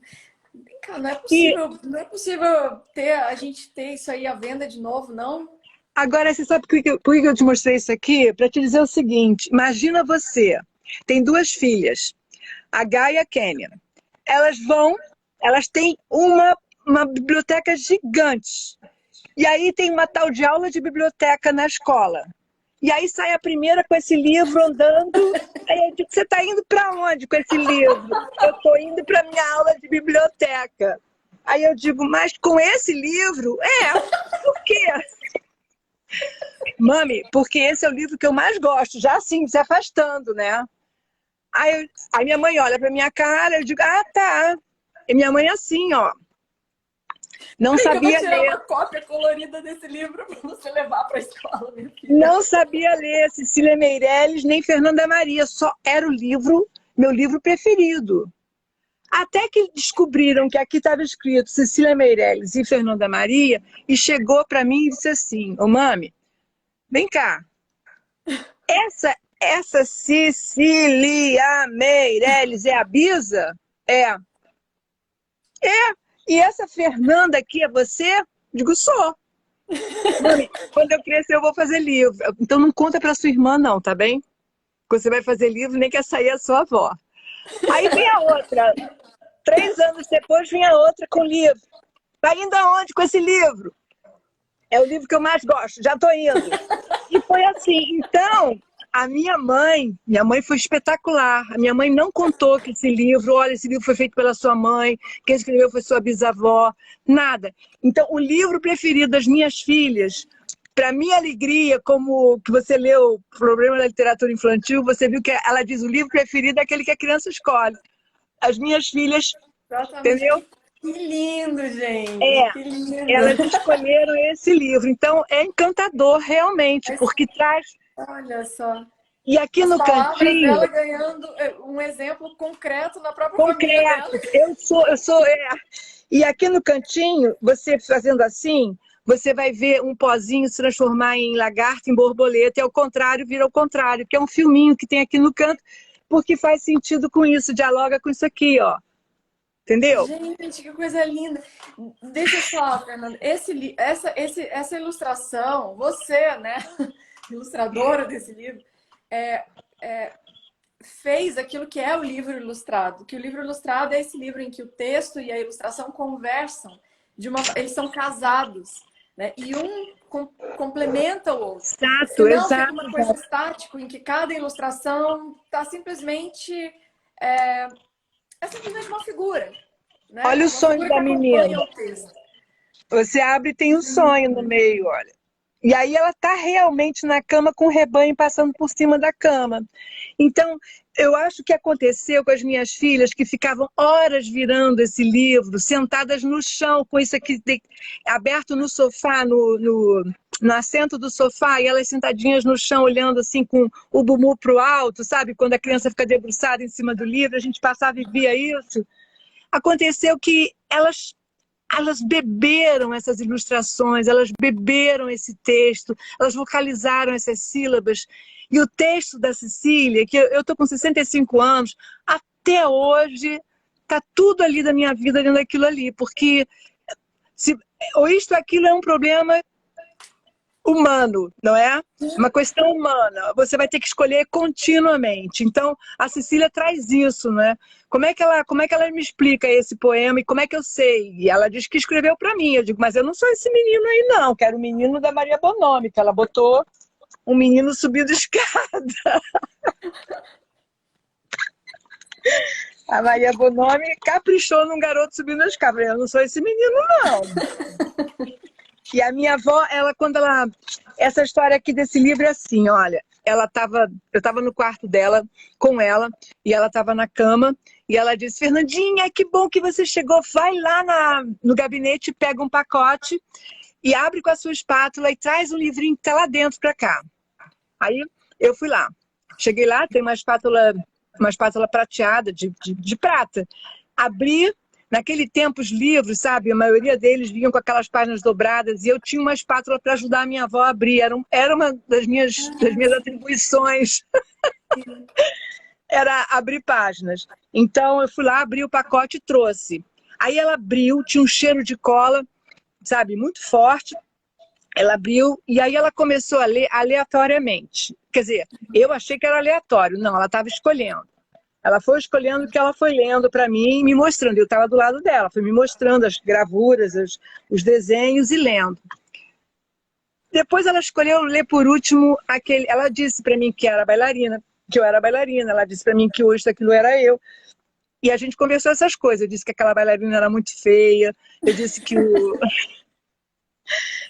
Vem cá, E não é possível ter a gente ter isso aí à venda de novo, não? agora, você sabe por que eu te mostrei isso aqui? Para te dizer o seguinte: imagina você, tem duas filhas, a Gaia e a Kênia. Elas vão, elas têm uma biblioteca gigante. E aí tem uma tal de aula de biblioteca na escola. E aí sai a primeira com esse livro andando. Aí eu digo, você está indo para onde com esse livro? Eu estou indo para minha aula de biblioteca. Aí eu digo, mas com esse livro? Por quê? Mami, porque esse é o livro que eu mais gosto, já assim, se afastando, né? Aí minha mãe olha pra minha cara, eu digo, ah, tá. E minha mãe assim, ó, não Peraí que eu vou sabia tirar ler, uma cópia colorida desse livro para você levar para a escola, minha filha. não sabia ler Cecília Meirelles nem Fernanda Maria, só era o livro, meu livro preferido. Até que descobriram que aqui estava escrito Cecília Meirelles e Fernanda Maria, e chegou para mim e disse assim, ô mami, vem cá, essa Cecília Meirelles é a Bisa? É. E essa Fernanda aqui é você? Digo, sou. Mami, quando eu crescer eu vou fazer livro. Então não conta pra sua irmã não, tá bem? Que você vai fazer livro, nem quer sair a sua avó. Aí vem a outra. 3 anos depois vem a outra com livro. Tá indo aonde com esse livro? É o livro que eu mais gosto, já tô indo. E foi assim. Então, a minha mãe foi espetacular. A minha mãe não contou que esse livro, olha, esse livro foi feito pela sua mãe, quem escreveu foi sua bisavó, nada. Então, o livro preferido das minhas filhas, para minha alegria, como que você leu o Problema da Literatura Infantil, você viu que ela diz o livro preferido é aquele que a criança escolhe. As minhas filhas, Exatamente. entendeu? Que lindo, gente. É, Que lindo. elas escolheram esse livro. Então, é encantador, realmente, Mas, porque traz. olha só. E aqui As no palavras cantinho, dela ganhando um exemplo concreto na própria família dela. concreto, eu sou. E aqui no cantinho, você fazendo assim, você vai ver um pozinho se transformar em lagarto, em borboleta, e ao contrário, vira ao contrário, que é um filminho que tem aqui no canto, porque faz sentido com isso, dialoga com isso aqui, ó. Entendeu? Gente, que coisa linda. Deixa só, Fernanda, essa ilustração, você, né, ilustradora desse livro, é, é, fez aquilo que é o livro ilustrado. Que o livro ilustrado é esse livro em que o texto e a ilustração conversam, eles são casados, né? E um complementa o outro. Exato, Senão fica exato, uma coisa exato. estática em que cada ilustração está simplesmente é, é simplesmente uma figura, né? Olha o Uma sonho figura que da acompanha menina. o texto. Você abre e tem um sonho no meio, olha. E aí ela está realmente na cama com o rebanho passando por cima da cama. Então, eu acho que aconteceu com as minhas filhas que ficavam horas virando esse livro, sentadas no chão, com isso aqui aberto no sofá, no assento do sofá, e elas sentadinhas no chão, olhando assim com o bumbum para o alto, sabe? Quando a criança fica debruçada em cima do livro, a gente passava e via isso. Aconteceu que elas beberam essas ilustrações, elas beberam esse texto, elas vocalizaram essas sílabas. E o texto da Cecília, que eu estou com 65 anos, até hoje está tudo ali da minha vida dentro daquilo ali, porque se, ou isto ou aquilo é um problema humano, não é? Uma questão humana. Você vai ter que escolher continuamente. Então, a Cecília traz isso, né? Como é que ela me explica esse poema e como é que eu sei? E ela diz que escreveu para mim. Eu digo, mas eu não sou esse menino aí, não. Quero o menino da Maria Bonomi, que ela botou um menino subindo escada. A Maria Bonomi caprichou num garoto subindo a escada. Eu não sou esse menino, não. E a minha avó, essa história aqui desse livro é assim, olha, eu estava no quarto dela com ela e ela estava na cama e ela disse, Fernandinha, que bom que você chegou, vai lá no gabinete, pega um pacote e abre com a sua espátula e traz um livrinho que está lá dentro para cá. Aí eu fui lá, cheguei lá, tem uma espátula prateada de prata, abri. Naquele tempo, os livros, sabe, a maioria deles vinham com aquelas páginas dobradas e eu tinha uma espátula para ajudar a minha avó a abrir. Era uma das minhas atribuições, era abrir páginas. Então, eu fui lá, abri o pacote e trouxe. Aí ela abriu, tinha um cheiro de cola, sabe, muito forte. Ela abriu e aí ela começou a ler aleatoriamente. Quer dizer, eu achei que era aleatório. Não, ela estava escolhendo. Ela foi escolhendo o que ela foi lendo para mim e me mostrando. Eu estava do lado dela, foi me mostrando as gravuras, os desenhos e lendo. Depois ela escolheu ler por último aquele. Ela disse para mim que era bailarina, que eu era bailarina. Ela disse para mim que hoje aquilo era eu. E a gente conversou essas coisas. Eu disse que aquela bailarina era muito feia. Eu disse que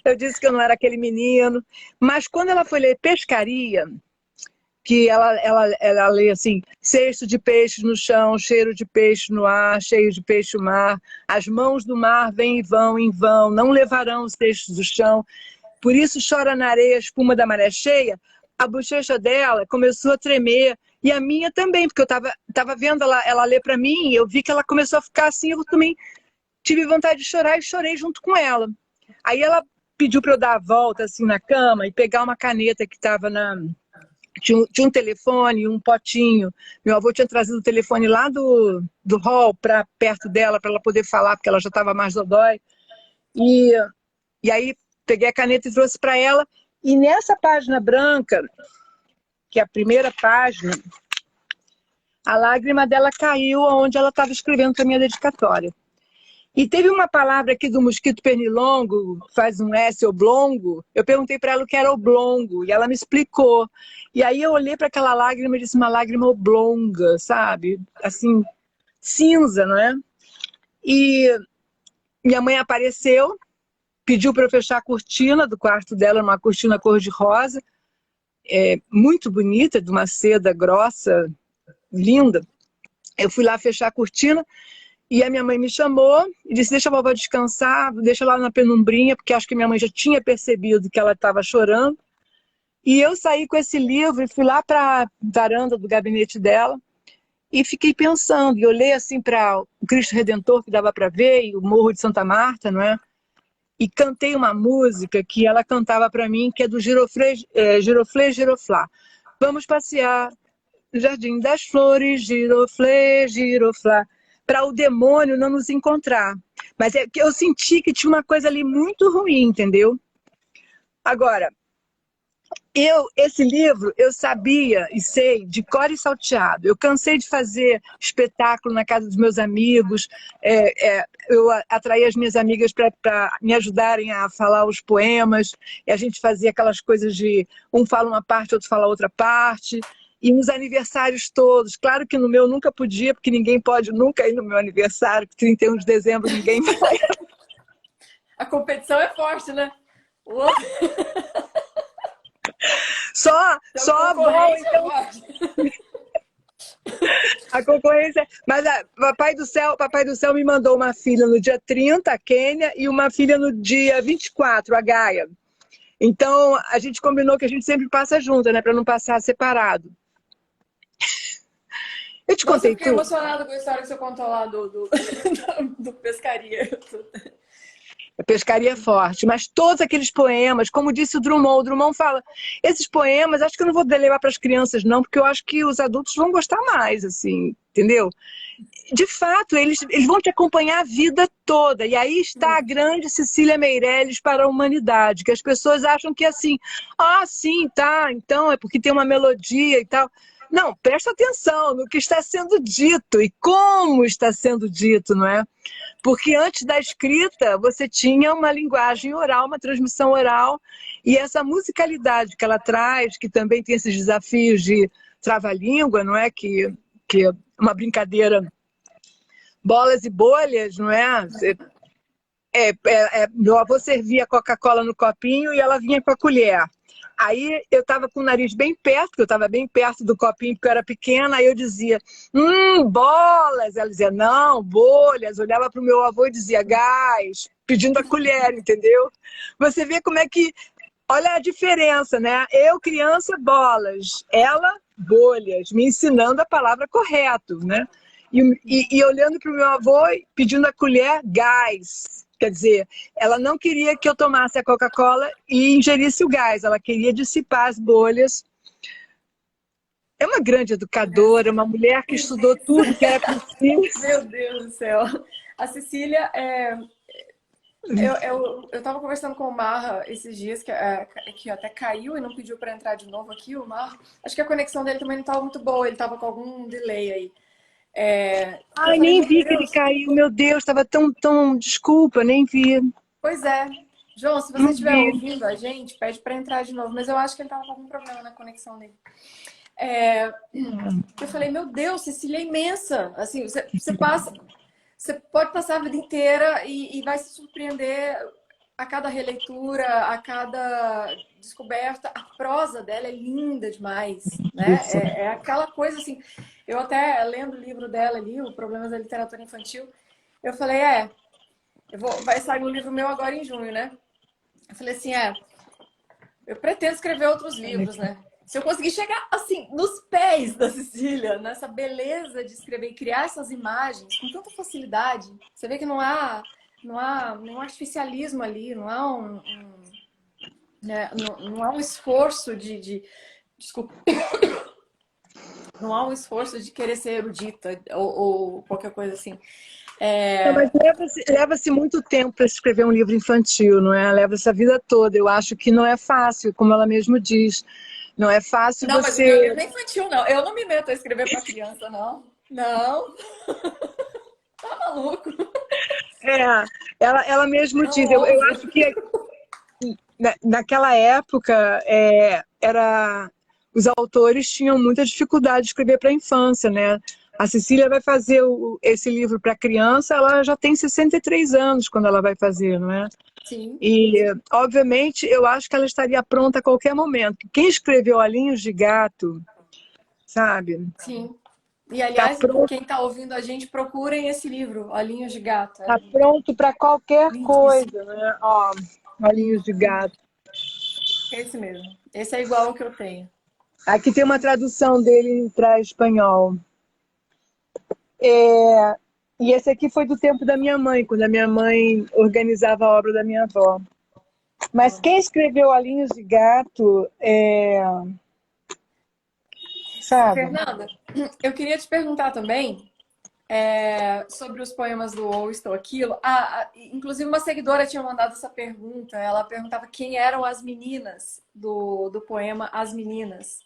eu disse que eu não era aquele menino. Mas quando ela foi ler pescaria, que ela lê assim, cesto de peixes no chão, cheiro de peixe no ar, cheio de peixe no mar, as mãos do mar vêm e vão em vão, não levarão os peixes do chão, por isso chora na areia a espuma da maré cheia, a bochecha dela começou a tremer, e a minha também, porque eu tava vendo ela ler para mim, e eu vi que ela começou a ficar assim, eu também tive vontade de chorar e chorei junto com ela. Aí ela pediu para eu dar a volta assim na cama e pegar uma caneta que estava tinha um telefone, um potinho. Meu avô tinha trazido o telefone lá do hall para perto dela, para ela poder falar, porque ela já estava mais dodói. E aí peguei a caneta e trouxe para ela. E nessa página branca, que é a primeira página, a lágrima dela caiu onde ela estava escrevendo a minha dedicatória. E teve uma palavra aqui do mosquito pernilongo, faz um S, oblongo. Eu perguntei para ela o que era oblongo, e ela me explicou. E aí eu olhei para aquela lágrima e disse uma lágrima oblonga, sabe? Assim, cinza, não é? E minha mãe apareceu, pediu para eu fechar a cortina do quarto dela, uma cortina cor-de-rosa, muito bonita, de uma seda grossa, linda. Eu fui lá fechar a cortina e a minha mãe me chamou e disse, deixa a vovó descansar, deixa lá na penumbrinha, porque acho que minha mãe já tinha percebido que ela estava chorando. E eu saí com esse livro e fui lá para a varanda do gabinete dela e fiquei pensando, e olhei assim para o Cristo Redentor, que dava para ver, e o Morro de Santa Marta, não é? E cantei uma música que ela cantava para mim, que é do Giroflê, Giroflá. Vamos passear no Jardim das Flores, Giroflê, Giroflá, para o demônio não nos encontrar. Mas é que eu senti que tinha uma coisa ali muito ruim, entendeu? Agora, esse livro, eu sabia e sei de cor e salteado. Eu cansei de fazer espetáculo na casa dos meus amigos. Eu atraí as minhas amigas para me ajudarem a falar os poemas. E a gente fazia aquelas coisas de um fala uma parte, outro fala outra parte. E nos aniversários todos. Claro que no meu nunca podia, porque ninguém pode nunca ir no meu aniversário, que 31 de dezembro ninguém vai. A competição é forte, né? O outro... Só a bola, então. A concorrência. Mas Papai do Céu me mandou uma filha no dia 30, a Quênia, e uma filha no dia 24, a Gaia. Então, a gente combinou que a gente sempre passa junto, né? Para não passar separado. Eu te contei eu fiquei tudo. emocionada com a história que você contou lá do pescaria. Pescaria forte, mas todos aqueles poemas, como disse o Drummond fala, esses poemas, acho que eu não vou levar para as crianças não, porque eu acho que os adultos vão gostar mais, assim, entendeu? De fato, eles vão te acompanhar a vida toda, e aí está a grande Cecília Meirelles para a humanidade, que as pessoas acham que assim, sim, tá, então é porque tem uma melodia e tal. Não, presta atenção no que está sendo dito e como está sendo dito, não é? Porque antes da escrita, você tinha uma linguagem oral, uma transmissão oral, e essa musicalidade que ela traz, que também tem esses desafios de trava-língua, não é? Que é uma brincadeira, bolas e bolhas, não é? Meu avô servia Coca-Cola no copinho e ela vinha com a colher. Aí eu estava com o nariz bem perto, porque eu estava bem perto do copinho, porque eu era pequena, aí eu dizia, bolas. Ela dizia, não, bolhas. Olhava para o meu avô e dizia, gás, pedindo a colher, entendeu? Você vê como é que... Olha a diferença, né? Eu, criança, bolas. Ela, bolhas, me ensinando a palavra correta, né? E olhando para o meu avô, pedindo a colher, gás. Quer dizer, ela não queria que eu tomasse a Coca-Cola e ingerisse o gás. Ela queria dissipar as bolhas. É uma grande educadora, uma mulher que estudou tudo que era possível. Meu Deus do céu. A Cecília, eu estava conversando com o Marra esses dias, que até caiu e não pediu para entrar de novo aqui, o Marra. Acho que a conexão dele também não estava muito boa, ele estava com algum delay aí. Ai, nem vi que ele caiu, meu Deus, estava tão... Desculpa, nem vi. Pois é. João, se você estiver ouvindo a gente, pede para entrar de novo, mas eu acho que ele estava com algum problema na conexão dele. Eu falei, meu Deus, Cecília é imensa. Assim, você pode passar a vida inteira e vai se surpreender a cada releitura, a cada descoberta. A prosa dela é linda demais, né? É aquela coisa assim. Eu até lendo o livro dela ali, o Problemas da Literatura Infantil, eu falei, vai sair um livro meu agora em junho, né? Eu falei assim, eu pretendo escrever outros livros, né? Se eu conseguir chegar, assim, nos pés da Cecília, nessa beleza de escrever e criar essas imagens com tanta facilidade, você vê que não há nenhum artificialismo ali, não há não há um esforço desculpa, não há um esforço de querer ser erudita ou qualquer coisa assim. Não, mas leva-se muito tempo para escrever um livro infantil, não é? Leva-se a vida toda. Eu acho que não é fácil, como ela mesma diz. Não é fácil Não, mas o meu livro você. não é infantil, não. Eu não me meto a escrever para criança, não. Não, tá maluco? É, ela mesmo Não diz. Eu ousa. acho que naquela época os autores tinham muita dificuldade de escrever para a infância, né? A Cecília vai fazer esse livro para criança, ela já tem 63 anos quando ela vai fazer, não é? Sim, E, obviamente, eu acho que ela estaria pronta a qualquer momento. Quem escreveu Olhinhos de Gato, sabe? sim. E, Tá aliás, pronto, quem tá ouvindo a gente, procurem esse livro, Olhinhos de Gato. É tá pronto para qualquer lindíssimo. coisa, né? Ó, Olhinhos Lindo. de Gato. Esse mesmo. Esse é igual ao que eu tenho. Aqui tem uma tradução dele para espanhol. É, e esse aqui foi do tempo da minha mãe, quando a minha mãe organizava a obra da minha avó. Mas quem escreveu Olhinhos de Gato, sabe? Fernanda, eu queria te perguntar também sobre os poemas do Ou Estou Aquilo. Inclusive, uma seguidora tinha mandado essa pergunta. Ela perguntava quem eram as meninas do poema As Meninas.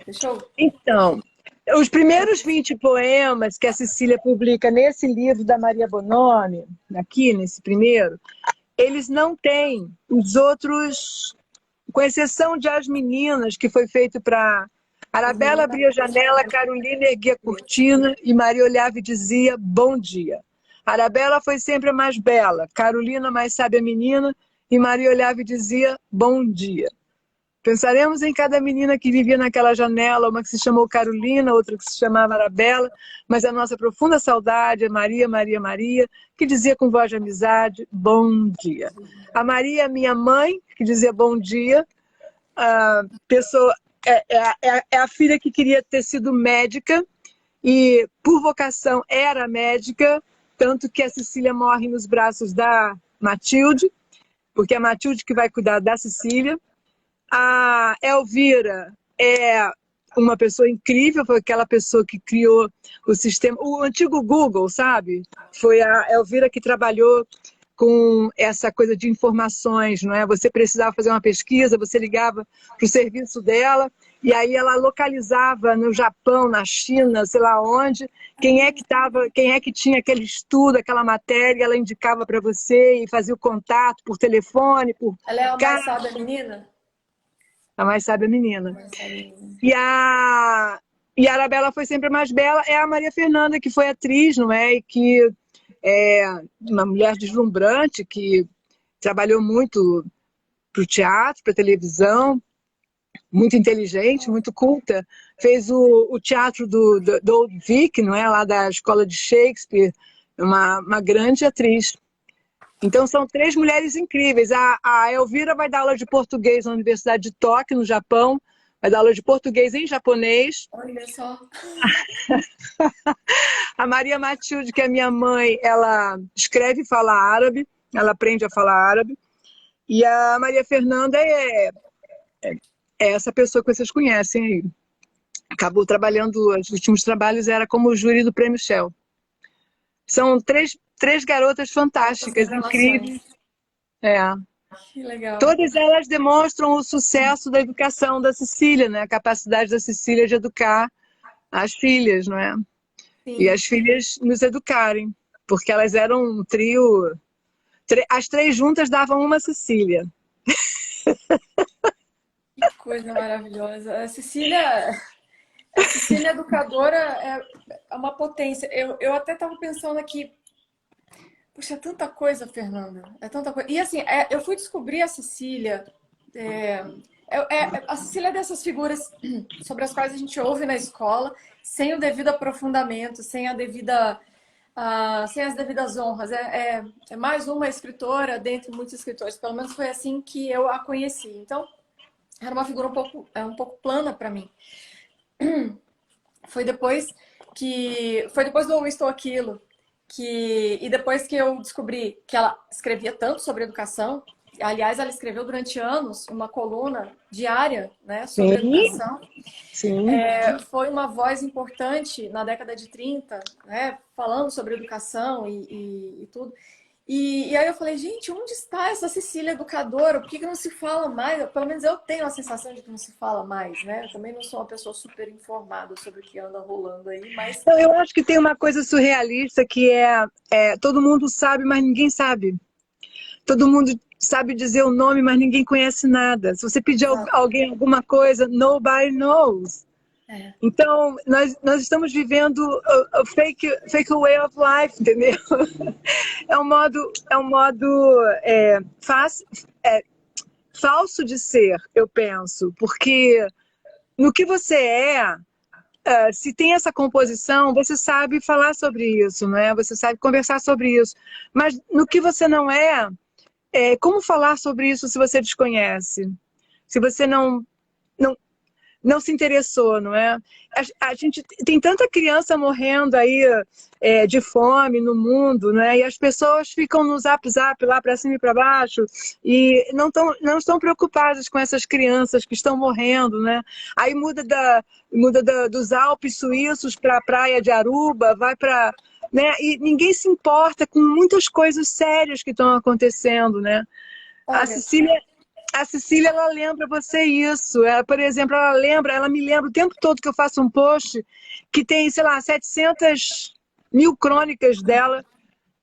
Deixa eu. Então, os primeiros 20 poemas que a Cecília publica nesse livro da Maria Bonomi, aqui nesse primeiro, eles não têm os outros, com exceção de As Meninas, que foi feito para As Arabella meninas. abria a janela, Carolina erguia a cortina e Maria olhava e dizia bom dia. Arabella foi sempre a mais bela, Carolina mais sábia menina e Maria olhava e dizia bom dia. Pensaremos em cada menina que vivia naquela janela, uma que se chamou Carolina, outra que se chamava Arabella, mas a nossa profunda saudade é Maria, Maria, Maria, que dizia com voz de amizade, bom dia. A Maria, minha mãe, que dizia bom dia, a pessoa é a filha que queria ter sido médica e, por vocação, era médica, tanto que a Cecília morre nos braços da Matilde, porque é a Matilde que vai cuidar da Cecília. A Elvira é uma pessoa incrível, foi aquela pessoa que criou o sistema, o antigo Google, sabe? Foi a Elvira que trabalhou com essa coisa de informações, não é? Você precisava fazer uma pesquisa, você ligava para o serviço dela e aí ela localizava no Japão, na China, sei lá onde, quem é que tinha aquele estudo, aquela matéria, ela indicava para você e fazia o contato por telefone, por Ela é a mais carta. sábia menina? A mais sábia menina. Mais sábia menina. E a Arabella foi sempre a mais bela. É a Maria Fernanda, que foi atriz, não é? E que é uma mulher deslumbrante, que trabalhou muito para o teatro, para a televisão, muito inteligente, muito culta. Fez o teatro do Old Vic, não é? Lá da escola de Shakespeare. Uma grande atriz. Então, são três mulheres incríveis. A Elvira vai dar aula de português na Universidade de Tóquio, no Japão. Vai dar aula de português em japonês. Olha só. A Maria Matilde, que é minha mãe, ela escreve e fala árabe. Ela aprende a falar árabe. E a Maria Fernanda é essa pessoa que vocês conhecem aí. Acabou trabalhando, os últimos trabalhos era como júri do Prêmio Shell. São três garotas Altas fantásticas, revelações. incríveis. É. Que legal. Todas elas demonstram o sucesso da educação da Cecília, né? A capacidade da Cecília de educar as filhas, não é? E Sim. as filhas nos educarem, porque elas eram um trio. As três juntas davam uma Cecília. Que coisa maravilhosa. A Cecília educadora é uma potência. Eu até estava pensando aqui, puxa, é tanta coisa, Fernanda. É tanta coisa. E assim, eu fui descobrir a Cecília. A Cecília é dessas figuras sobre as quais a gente ouve na escola, sem o devido aprofundamento, sem as devidas honras. É mais uma escritora dentre muitos escritores. Pelo menos foi assim que eu a conheci. Então, era uma figura um pouco plana para mim. Foi depois do Ou Estou Aquilo, e depois que eu descobri que ela escrevia tanto sobre educação, Aliás, ela escreveu durante anos uma coluna diária, né, sobre Sim, educação. sim. Foi uma voz importante na década de 30, né, falando sobre educação e tudo. E aí eu falei, gente, onde está essa Cecília educadora? Por que não se fala mais? Pelo menos eu tenho a sensação de que não se fala mais, né? Eu também não sou uma pessoa super informada sobre o que anda rolando aí, mas... Então, eu acho que tem uma coisa surrealista que todo mundo sabe, mas ninguém sabe. Todo mundo sabe dizer o nome, mas ninguém conhece nada. Se você pedir a alguém alguma coisa, nobody knows. Então, nós estamos vivendo o fake way of life, entendeu? É um modo falso de ser, eu penso, porque no que você se tem essa composição, você sabe falar sobre isso, não é? Você sabe conversar sobre isso. Mas no que você não como falar sobre isso se você desconhece? Se você não se interessou, não é? A gente tem tanta criança morrendo aí de fome no mundo, né? E as pessoas ficam no zap lá para cima e para baixo e não estão preocupadas com essas crianças que estão morrendo, né? Aí dos Alpes suíços para a praia de Aruba, vai para, né? E ninguém se importa com muitas coisas sérias que estão acontecendo, né? A Olha, Cecília, ela lembra você isso. Por exemplo, ela me lembra o tempo todo que eu faço um post que tem, sei lá, 700 mil crônicas dela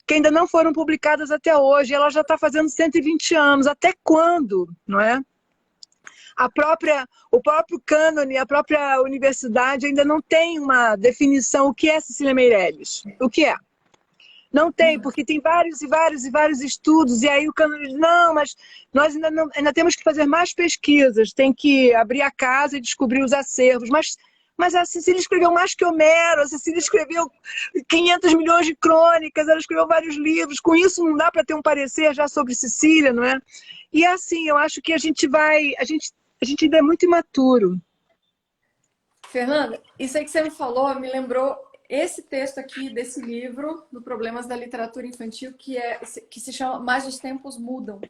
que ainda não foram publicadas até hoje. Ela já está fazendo 120 anos. Até quando, não é? O próprio cânone, a própria universidade ainda não tem uma definição. O que é Cecília Meirelles? O que é? Não tem, porque tem vários e vários e vários estudos, e aí o cânone diz, não, mas nós ainda temos que fazer mais pesquisas, tem que abrir a casa e descobrir os acervos. Mas a Cecília escreveu mais que Homero, a Cecília escreveu 500 milhões de crônicas, ela escreveu vários livros, com isso não dá para ter um parecer já sobre Cecília, não é? E assim, eu acho que a gente ainda é muito imaturo. Fernanda, isso aí que você me falou me lembrou esse texto aqui desse livro, do Problemas da Literatura Infantil, que se chama Mais os Tempos Mudam.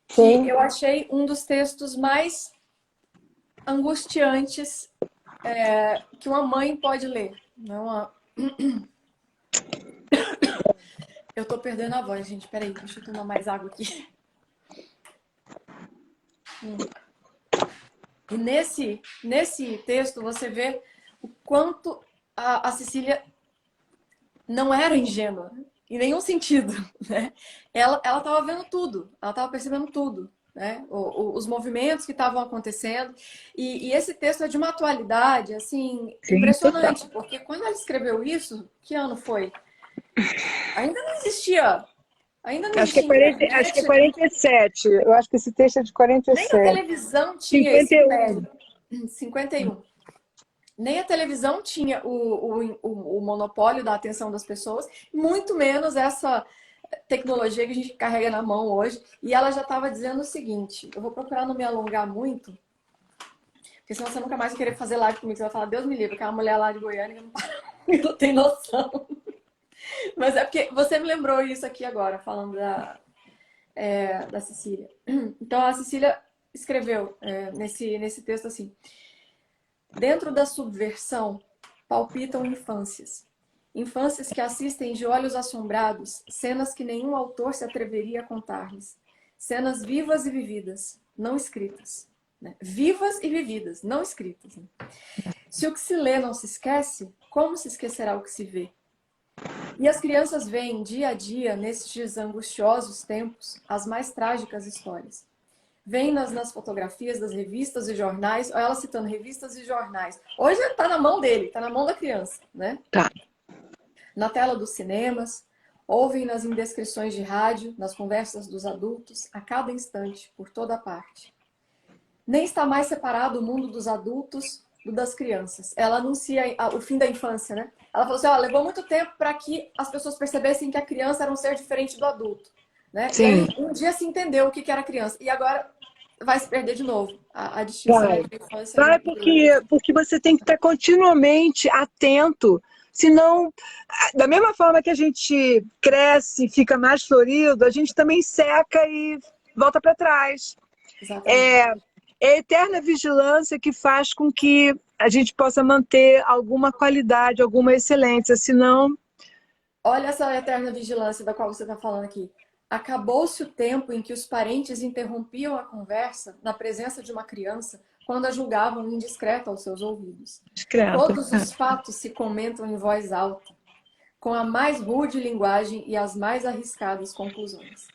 Sim. Que eu achei um dos textos mais angustiantes que uma mãe pode ler. Não Eu tô perdendo a voz, gente. Peraí, deixa eu tomar mais água aqui. E nesse texto você vê o quanto a Cecília não era ingênua, em nenhum sentido, né? Ela estava vendo tudo, ela estava percebendo tudo, né? Os movimentos que estavam acontecendo. E esse texto é de uma atualidade, assim, Sim, impressionante, total. porque quando ela escreveu isso, que ano foi? Ainda não existia. Ainda não Acho que é tinha 47. Eu acho que esse texto é de nem a 47. televisão tinha esse 51. império. 51. Nem a televisão tinha o monopólio da atenção das pessoas, muito menos essa tecnologia que a gente carrega na mão hoje. E ela já estava dizendo o seguinte, eu vou procurar não me alongar muito, porque senão você nunca mais vai querer fazer live comigo. Você vai falar, Deus me livre, aquela mulher lá de Goiânia que não tem noção. Mas é porque você me lembrou isso aqui agora, falando da Cecília. Então a Cecília escreveu nesse texto assim: dentro da subversão palpitam infâncias. Infâncias que assistem de olhos assombrados cenas que nenhum autor se atreveria a contar-lhes. Cenas vivas e vividas, não escritas. Né? Vivas e vividas, não escritas. Né? Se o que se lê não se esquece, como se esquecerá o que se vê? E as crianças veem dia a dia, nestes angustiosos tempos, as mais trágicas histórias. Vem nas fotografias das revistas e jornais, olha ela citando revistas e jornais. Hoje está na mão dele, está na mão da criança, né? Tá. Na tela dos cinemas, ouvem nas indescrições de rádio, nas conversas dos adultos, a cada instante, por toda parte. Nem está mais separado o mundo dos adultos do das crianças. Ela anuncia o fim da infância, né? Ela falou assim, levou muito tempo para que as pessoas percebessem que a criança era um ser diferente do adulto. Né? Sim. E aí, um dia se entendeu o que era criança. E agora vai se perder de novo a distinção entre infância Vai, e... porque você tem que estar continuamente atento, senão, da mesma forma que a gente cresce, fica mais florido, a gente também seca volta para trás. Exatamente. É a eterna vigilância que faz com que a gente possa manter alguma qualidade, alguma excelência, senão... Olha essa eterna vigilância da qual você está falando aqui. Acabou-se o tempo em que os parentes interrompiam a conversa na presença de uma criança quando a julgavam indiscreta aos seus ouvidos. Discreto. Todos os fatos se comentam em voz alta, com a mais rude linguagem e as mais arriscadas conclusões.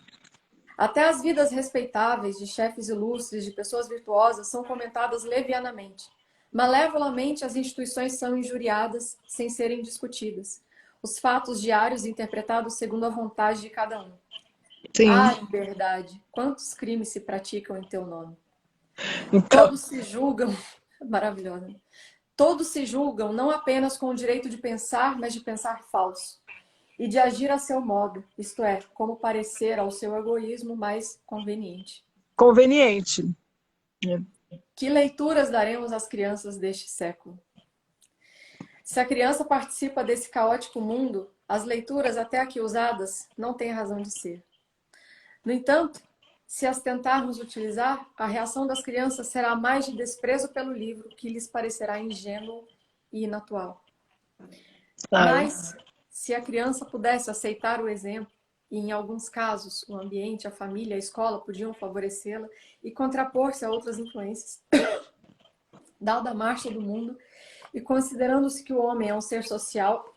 Até as vidas respeitáveis de chefes ilustres, de pessoas virtuosas, são comentadas levianamente. Malevolamente, as instituições são injuriadas sem serem discutidas. Os fatos diários interpretados segundo a vontade de cada um. Sim. Ah, liberdade, quantos crimes se praticam em teu nome? Então, Todos se julgam, maravilhosa. Todos se julgam não apenas com o direito de pensar, mas de pensar falso. E de agir a seu modo, isto é, como parecer ao seu egoísmo mais conveniente. conveniente. Que leituras daremos às crianças deste século? Se a criança participa desse caótico mundo, as leituras até aqui usadas não têm razão de ser. No entanto, se as tentarmos utilizar, a reação das crianças será mais de desprezo pelo livro, que lhes parecerá ingênuo e inatual. Mas, se a criança pudesse aceitar o exemplo, e em alguns casos o ambiente, a família, a escola podiam favorecê-la e contrapor-se a outras influências, dada a marcha do mundo, e considerando-se que o homem é um ser social,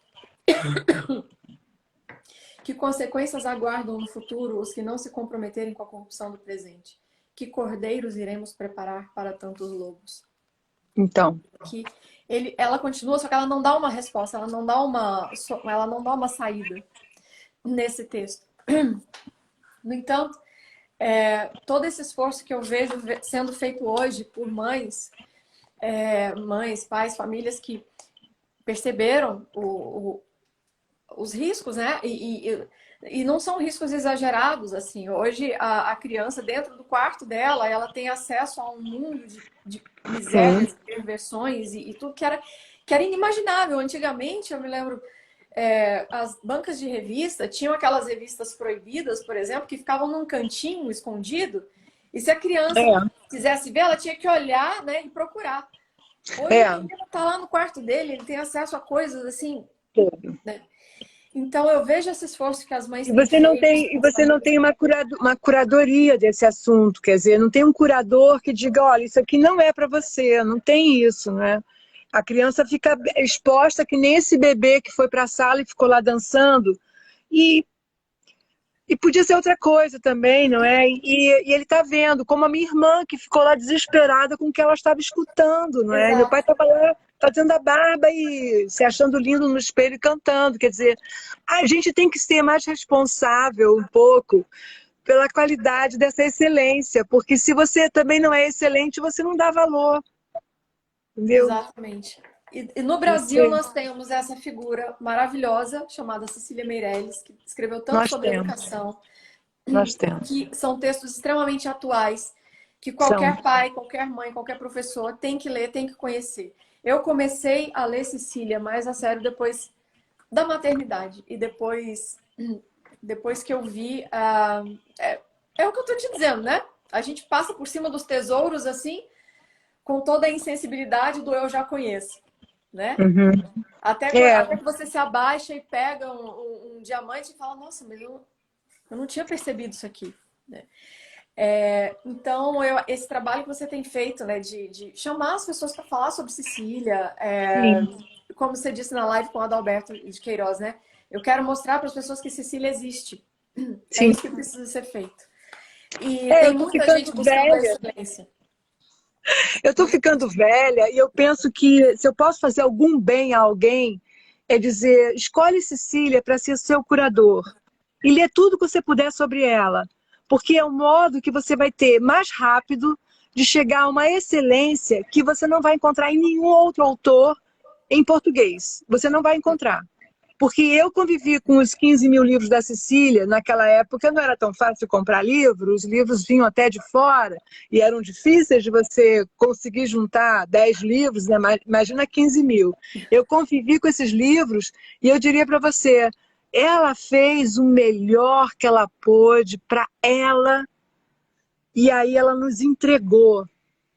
que consequências aguardam no futuro os que não se comprometerem com a corrupção do presente? Que cordeiros iremos preparar para tantos lobos? Então. Que ela continua, só que ela não dá uma resposta, ela não dá uma saída nesse texto. No entanto, todo esse esforço que eu vejo sendo feito hoje por mães, pais, famílias que perceberam os riscos, né? E não são riscos exagerados, assim. Hoje, a criança, dentro do quarto dela, ela tem acesso a um mundo de misérias, perversões e tudo que era inimaginável. Antigamente, eu me lembro, as bancas de revista tinham aquelas revistas proibidas, por exemplo, que ficavam num cantinho escondido. E se a criança quisesse ver, ela tinha que olhar, né, e procurar. Hoje, o menino está lá no quarto dele, ele tem acesso a coisas assim, né? Então, eu vejo esse esforço que as mães têm feito. Você não tem uma curadoria desse assunto, quer dizer, não tem um curador que diga, olha, isso aqui não é para você, não tem isso, né? A criança fica exposta que nem esse bebê que foi para a sala e ficou lá dançando. E podia ser outra coisa também, não é? E ele está vendo, como a minha irmã, que ficou lá desesperada com o que ela estava escutando, não é? Exato. Meu pai estava lá fazendo a barba e se achando lindo no espelho e cantando. Quer dizer, a gente tem que ser mais responsável um pouco pela qualidade dessa excelência, porque se você também não é excelente, você não dá valor. Entendeu? Exatamente. E no Brasil nós temos essa figura maravilhosa chamada Cecília Meirelles, que escreveu tanto sobre educação. Nós temos. Que são textos extremamente atuais, que qualquer pai, qualquer mãe, qualquer professor tem que ler, tem que conhecer. Eu comecei a ler Cecília mais a sério depois da maternidade. E depois que eu vi... é o que eu tô te dizendo, né? A gente passa por cima dos tesouros, assim, com toda a insensibilidade do eu já conheço, né? Até que você se abaixa e pega um diamante e fala, nossa, mas eu não tinha percebido isso aqui, né? Então, esse trabalho que você tem feito, né, de chamar as pessoas para falar sobre Cecília, como você disse na live com o Adalberto de Queiroz, né? Eu quero mostrar para as pessoas que Cecília existe. É isso que precisa ser feito. E tem muita gente buscando a excelência. Eu estou ficando velha e eu penso que se eu posso fazer algum bem a alguém, é dizer, escolhe Cecília para ser seu curador e lê tudo que você puder sobre ela, porque é o modo que você vai ter mais rápido de chegar a uma excelência que você não vai encontrar em nenhum outro autor em português. Você não vai encontrar. Porque eu convivi com os 15 mil livros da Cecília, naquela época não era tão fácil comprar livros, os livros vinham até de fora e eram difíceis de você conseguir juntar 10 livros, né? Imagina 15 mil. Eu convivi com esses livros e eu diria para você, ela fez o melhor que ela pôde para ela E aí ela nos entregou.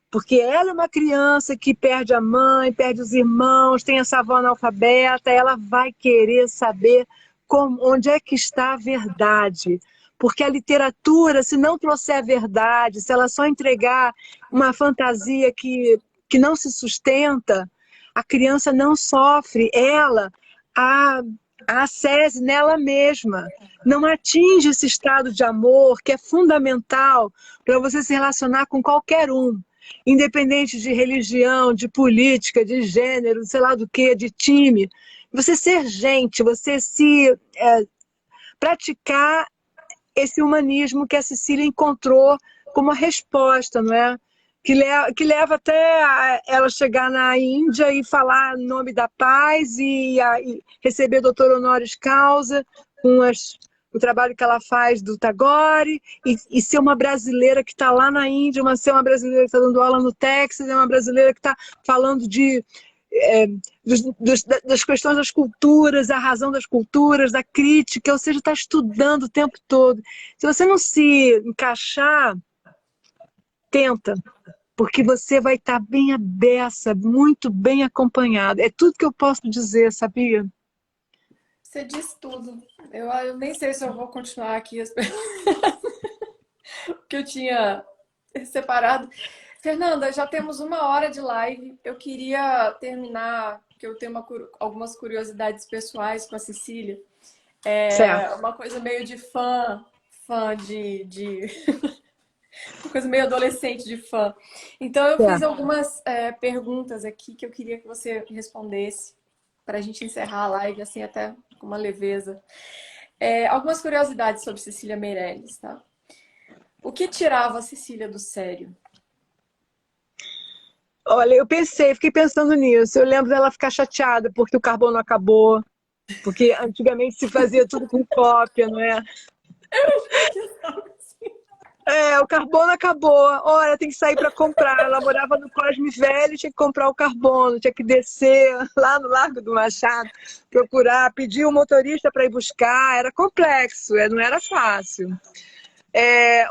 Porque ela é uma criança que perde a mãe, perde os irmãos, tem essa avó analfabeta, ela vai querer saber onde é que está a verdade. Porque a literatura, se não trouxer a verdade, se ela só entregar uma fantasia que não se sustenta, a criança não sofre, ela a ascese nela mesma, não atinge esse estado de amor que é fundamental para você se relacionar com qualquer um, independente de religião, de política, de gênero, sei lá do que, de time. Você ser gente, você se praticar esse humanismo que a Cecília encontrou como a resposta, não é? Que leva até ela chegar na Índia e falar em nome da paz e receber doutor honoris causa com o trabalho que ela faz do Tagore e ser uma brasileira que está lá na Índia, ser uma brasileira que está dando aula no Texas, é uma brasileira que está falando das questões das culturas, a razão das culturas, da crítica, ou seja, está estudando o tempo todo. Se você não se encaixar, tenta, porque você vai estar bem à beça, muito bem acompanhado. É tudo que eu posso dizer, sabia? Você disse tudo. Eu nem sei se eu vou continuar aqui que eu tinha separado. Fernanda, já temos 1 hora de live. Eu queria terminar, porque eu tenho algumas curiosidades pessoais com a Cecília. Certo. Uma coisa meio de fã de uma coisa meio adolescente de fã. Então eu fiz Certo. algumas perguntas aqui que eu queria que você respondesse para a gente encerrar a live assim até com uma leveza. Algumas curiosidades sobre Cecília Meirelles, tá? O que tirava a Cecília do sério? Olha, fiquei pensando nisso. Eu lembro dela ficar chateada porque o carbono acabou, porque antigamente se fazia tudo com cópia, não é? O carbono acabou. Olha, tem que sair para comprar. Ela morava no Cosme Velho, tinha que comprar o carbono, tinha que descer lá no Largo do Machado, procurar, pedir o motorista para ir buscar. Era complexo, não era fácil.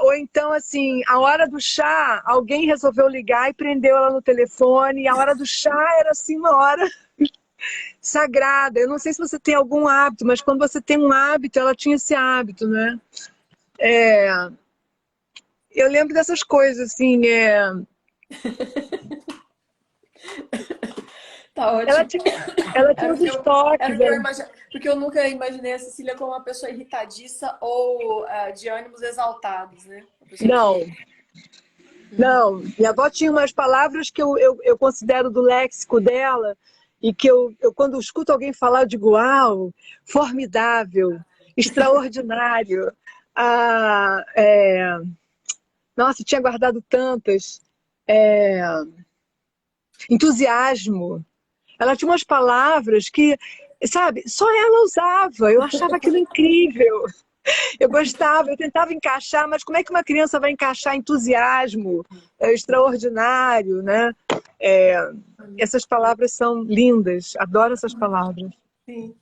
Ou então, assim, a hora do chá, alguém resolveu ligar e prendeu ela no telefone, e a hora do chá era assim uma hora sagrada. Eu não sei se você tem algum hábito, mas quando você tem um hábito, ela tinha esse hábito, né? Eu lembro dessas coisas, assim. Tá Ela ótimo. tinha, ela tinha Era o os que eu, estoques. porque eu nunca imaginei a Cecília como uma pessoa irritadiça ou de ânimos exaltados, né? Uma pessoa Não, que. não. Minha avó tinha umas palavras que eu considero do léxico dela e que quando eu escuto alguém falar, eu digo, uau, formidável, extraordinário. Ah, nossa, eu tinha guardado tantas. É, entusiasmo. Ela tinha umas palavras que, sabe, só ela usava. Eu achava aquilo incrível. Eu gostava, eu tentava encaixar, mas como é que uma criança vai encaixar entusiasmo, extraordinário, né? Essas palavras são lindas, adoro essas palavras. Sim.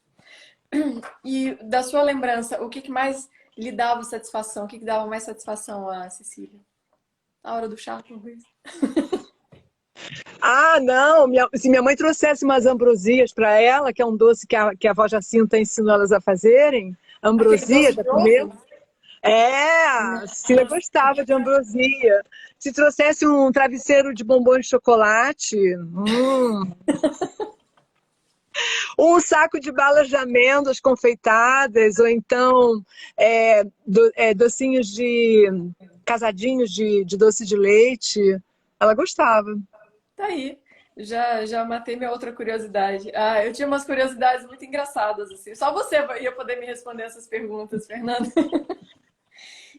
E da sua lembrança, o que mais lhe dava satisfação? O que dava mais satisfação a Cecília? A hora do chá, talvez. Ah, não, se minha mãe trouxesse umas ambrosias para ela, que é um doce que a avó Jacinta ensinou elas a fazerem, Aquele ambrosia, doce já de comeu? ovo? A Cecília gostava de ambrosia. Se trouxesse um travesseiro de bombom de chocolate, um saco de balas de amêndoas confeitadas, ou então docinhos casadinhos de doce de leite. Ela gostava. Tá aí. Já matei minha outra curiosidade. Ah, eu tinha umas curiosidades muito engraçadas, assim. Só você ia poder me responder essas perguntas, Fernanda.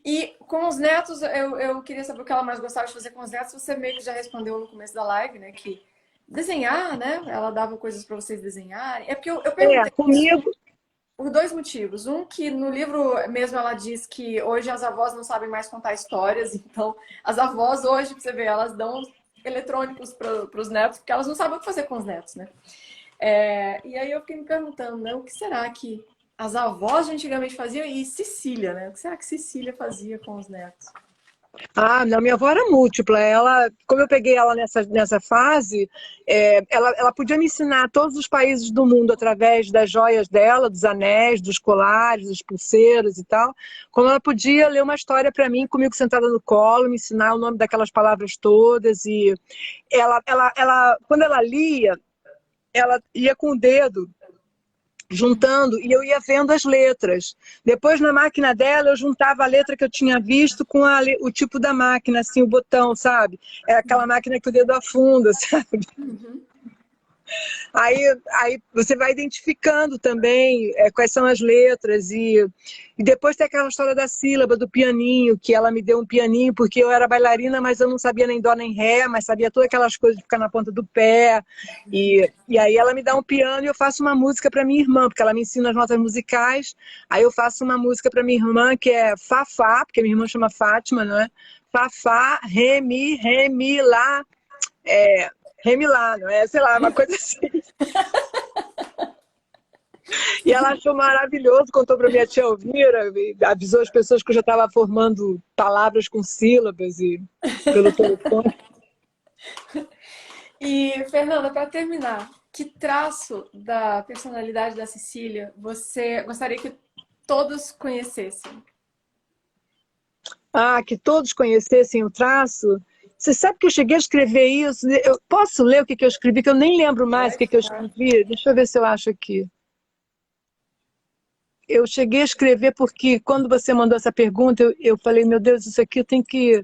E com os netos, eu queria saber o que ela mais gostava de fazer com os netos. Você meio que já respondeu no começo da live, né? Que desenhar, né? Ela dava coisas para vocês desenharem. É porque eu perguntei isso Comigo. por 2 motivos. Um, que no livro mesmo ela diz que hoje as avós não sabem mais contar histórias, então as avós hoje, pra você ver, elas dão eletrônicos para os netos, porque elas não sabem o que fazer com os netos, né? E aí eu fiquei me perguntando, né? O que será que as avós de antigamente faziam e Cecília, né? O que será que Cecília fazia com os netos? Ah, não, minha avó era múltipla. Ela, como eu peguei ela nessa fase, ela podia me ensinar todos os países do mundo através das joias dela, dos anéis, dos colares, das pulseiras e tal. Como ela podia ler uma história para mim, comigo sentada no colo, me ensinar o nome daquelas palavras todas. E quando ela lia, ela ia com o dedo juntando e eu ia vendo as letras. Depois, na máquina dela, eu juntava a letra que eu tinha visto com o tipo da máquina, assim, o botão, sabe? É aquela máquina que o dedo afunda, sabe? Uhum. Aí você vai identificando também quais são as letras e depois tem aquela história da sílaba, do pianinho, que ela me deu um pianinho porque eu era bailarina, mas eu não sabia nem dó nem ré, mas sabia todas aquelas coisas de ficar na ponta do pé. E aí ela me dá um piano e eu faço uma música para minha irmã, porque ela me ensina as notas musicais. Aí eu faço uma música para minha irmã que é Fá, porque minha irmã chama Fátima, não é? Fá, ré, mi, lá, ré, mi, lá, não é? Sei lá, uma coisa assim. E ela achou maravilhoso, contou para minha tia Elvira, e avisou as pessoas que eu já estava formando palavras com sílabas e pelo telefone. E, Fernanda, para terminar, que traço da personalidade da Cecília você gostaria que todos conhecessem? Ah, que todos conhecessem o traço. Você sabe que eu cheguei a escrever isso? Eu posso ler o que eu escrevi, que eu nem lembro mais o que eu Pode. escrevi? Deixa eu ver se eu acho aqui. Eu cheguei a escrever porque quando você mandou essa pergunta, eu falei, meu Deus, isso aqui eu tenho que...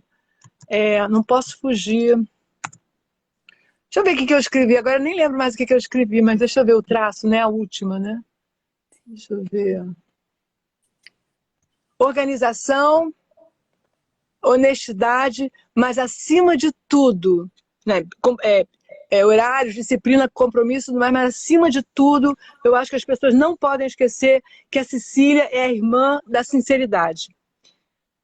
não posso fugir. Deixa eu ver o que eu escrevi. Agora eu nem lembro mais o que eu escrevi, mas deixa eu ver o traço, né? A última, né? Deixa eu ver. Organização, honestidade, mas acima de tudo, né? Horários, disciplina, compromisso, mas acima de tudo, eu acho que as pessoas não podem esquecer que a Cecília é a irmã da sinceridade.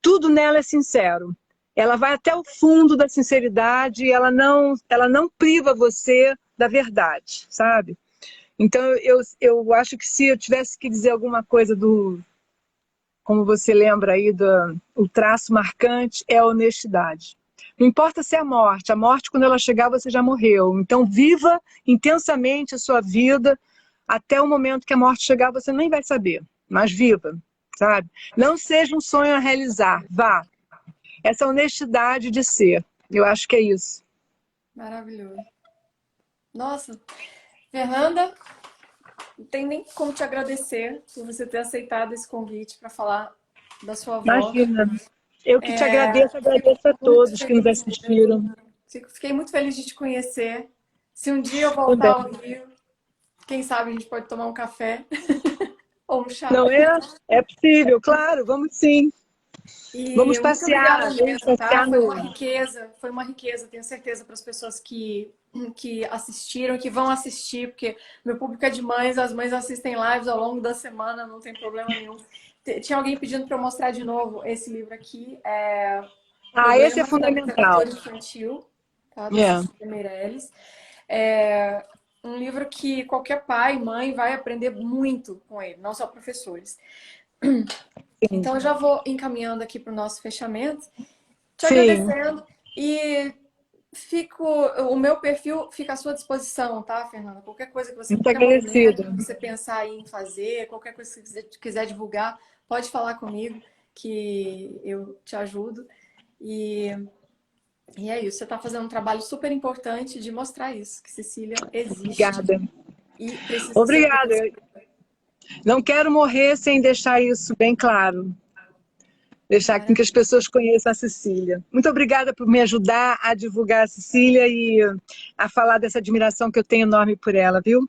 Tudo nela é sincero. Ela vai até o fundo da sinceridade e ela não priva você da verdade, sabe? Então, eu acho que se eu tivesse que dizer alguma coisa como você lembra aí, o traço marcante é a honestidade. Não importa se é a morte, quando ela chegar, você já morreu. Então, viva intensamente a sua vida, até o momento que a morte chegar, você nem vai saber, mas viva, sabe? Não seja um sonho a realizar, vá. Essa honestidade de ser, eu acho que é isso. Maravilhoso. Nossa, Fernanda, não tem nem como te agradecer por você ter aceitado esse convite para falar da sua avó. Imagina, eu que te Fico agradeço a muito todos que nos feliz assistiram. Fiquei muito feliz de te conhecer. Se um dia eu voltar Também. ao Rio, quem sabe a gente pode tomar um café ou um chá. Não é? É possível, claro, vamos sim. E muito obrigada Vamos mesmo, tá? passear no... Foi uma riqueza, tenho certeza, para as pessoas que assistiram, que vão assistir, porque meu público é de mães, as mães assistem lives ao longo da semana, não tem problema nenhum. Tinha alguém pedindo para eu mostrar de novo esse livro aqui, Esse é Problemas da fundamental. Literatura Infantil, tá? Da É. Cecília Meirelles. É um livro que qualquer pai e mãe vai aprender muito com ele, não só professores. Sim. Então, eu já vou encaminhando aqui para o nosso fechamento, te Sim, agradecendo e o meu perfil fica à sua disposição, tá, Fernanda? Qualquer coisa que você, muito qualquer movimento agradecida. que você pensar em fazer, qualquer coisa que você quiser divulgar, pode falar comigo que eu te ajudo. E, e é isso, você está fazendo um trabalho super importante de mostrar isso, que Cecília existe Obrigada. e precisa ser Obrigada. conhecida. Não quero morrer sem deixar isso bem claro. Deixar com que as Maravilha. pessoas conheçam a Cecília. Muito obrigada por me ajudar a divulgar a Cecília e a falar dessa admiração que eu tenho enorme por ela, viu?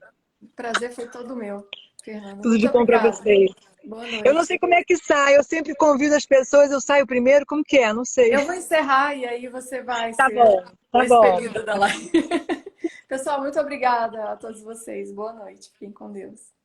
O prazer foi todo meu, Fernanda. Tudo de Muito bom para obrigada. vocês. Boa Eu não noite. sei como é que sai, eu sempre convido as pessoas, eu saio primeiro, como que é? Não sei. Eu vou encerrar e aí você vai Tá ser bom, o tá bom. expelido da live. Pessoal, muito obrigada a todos vocês. Boa noite. Fiquem com Deus.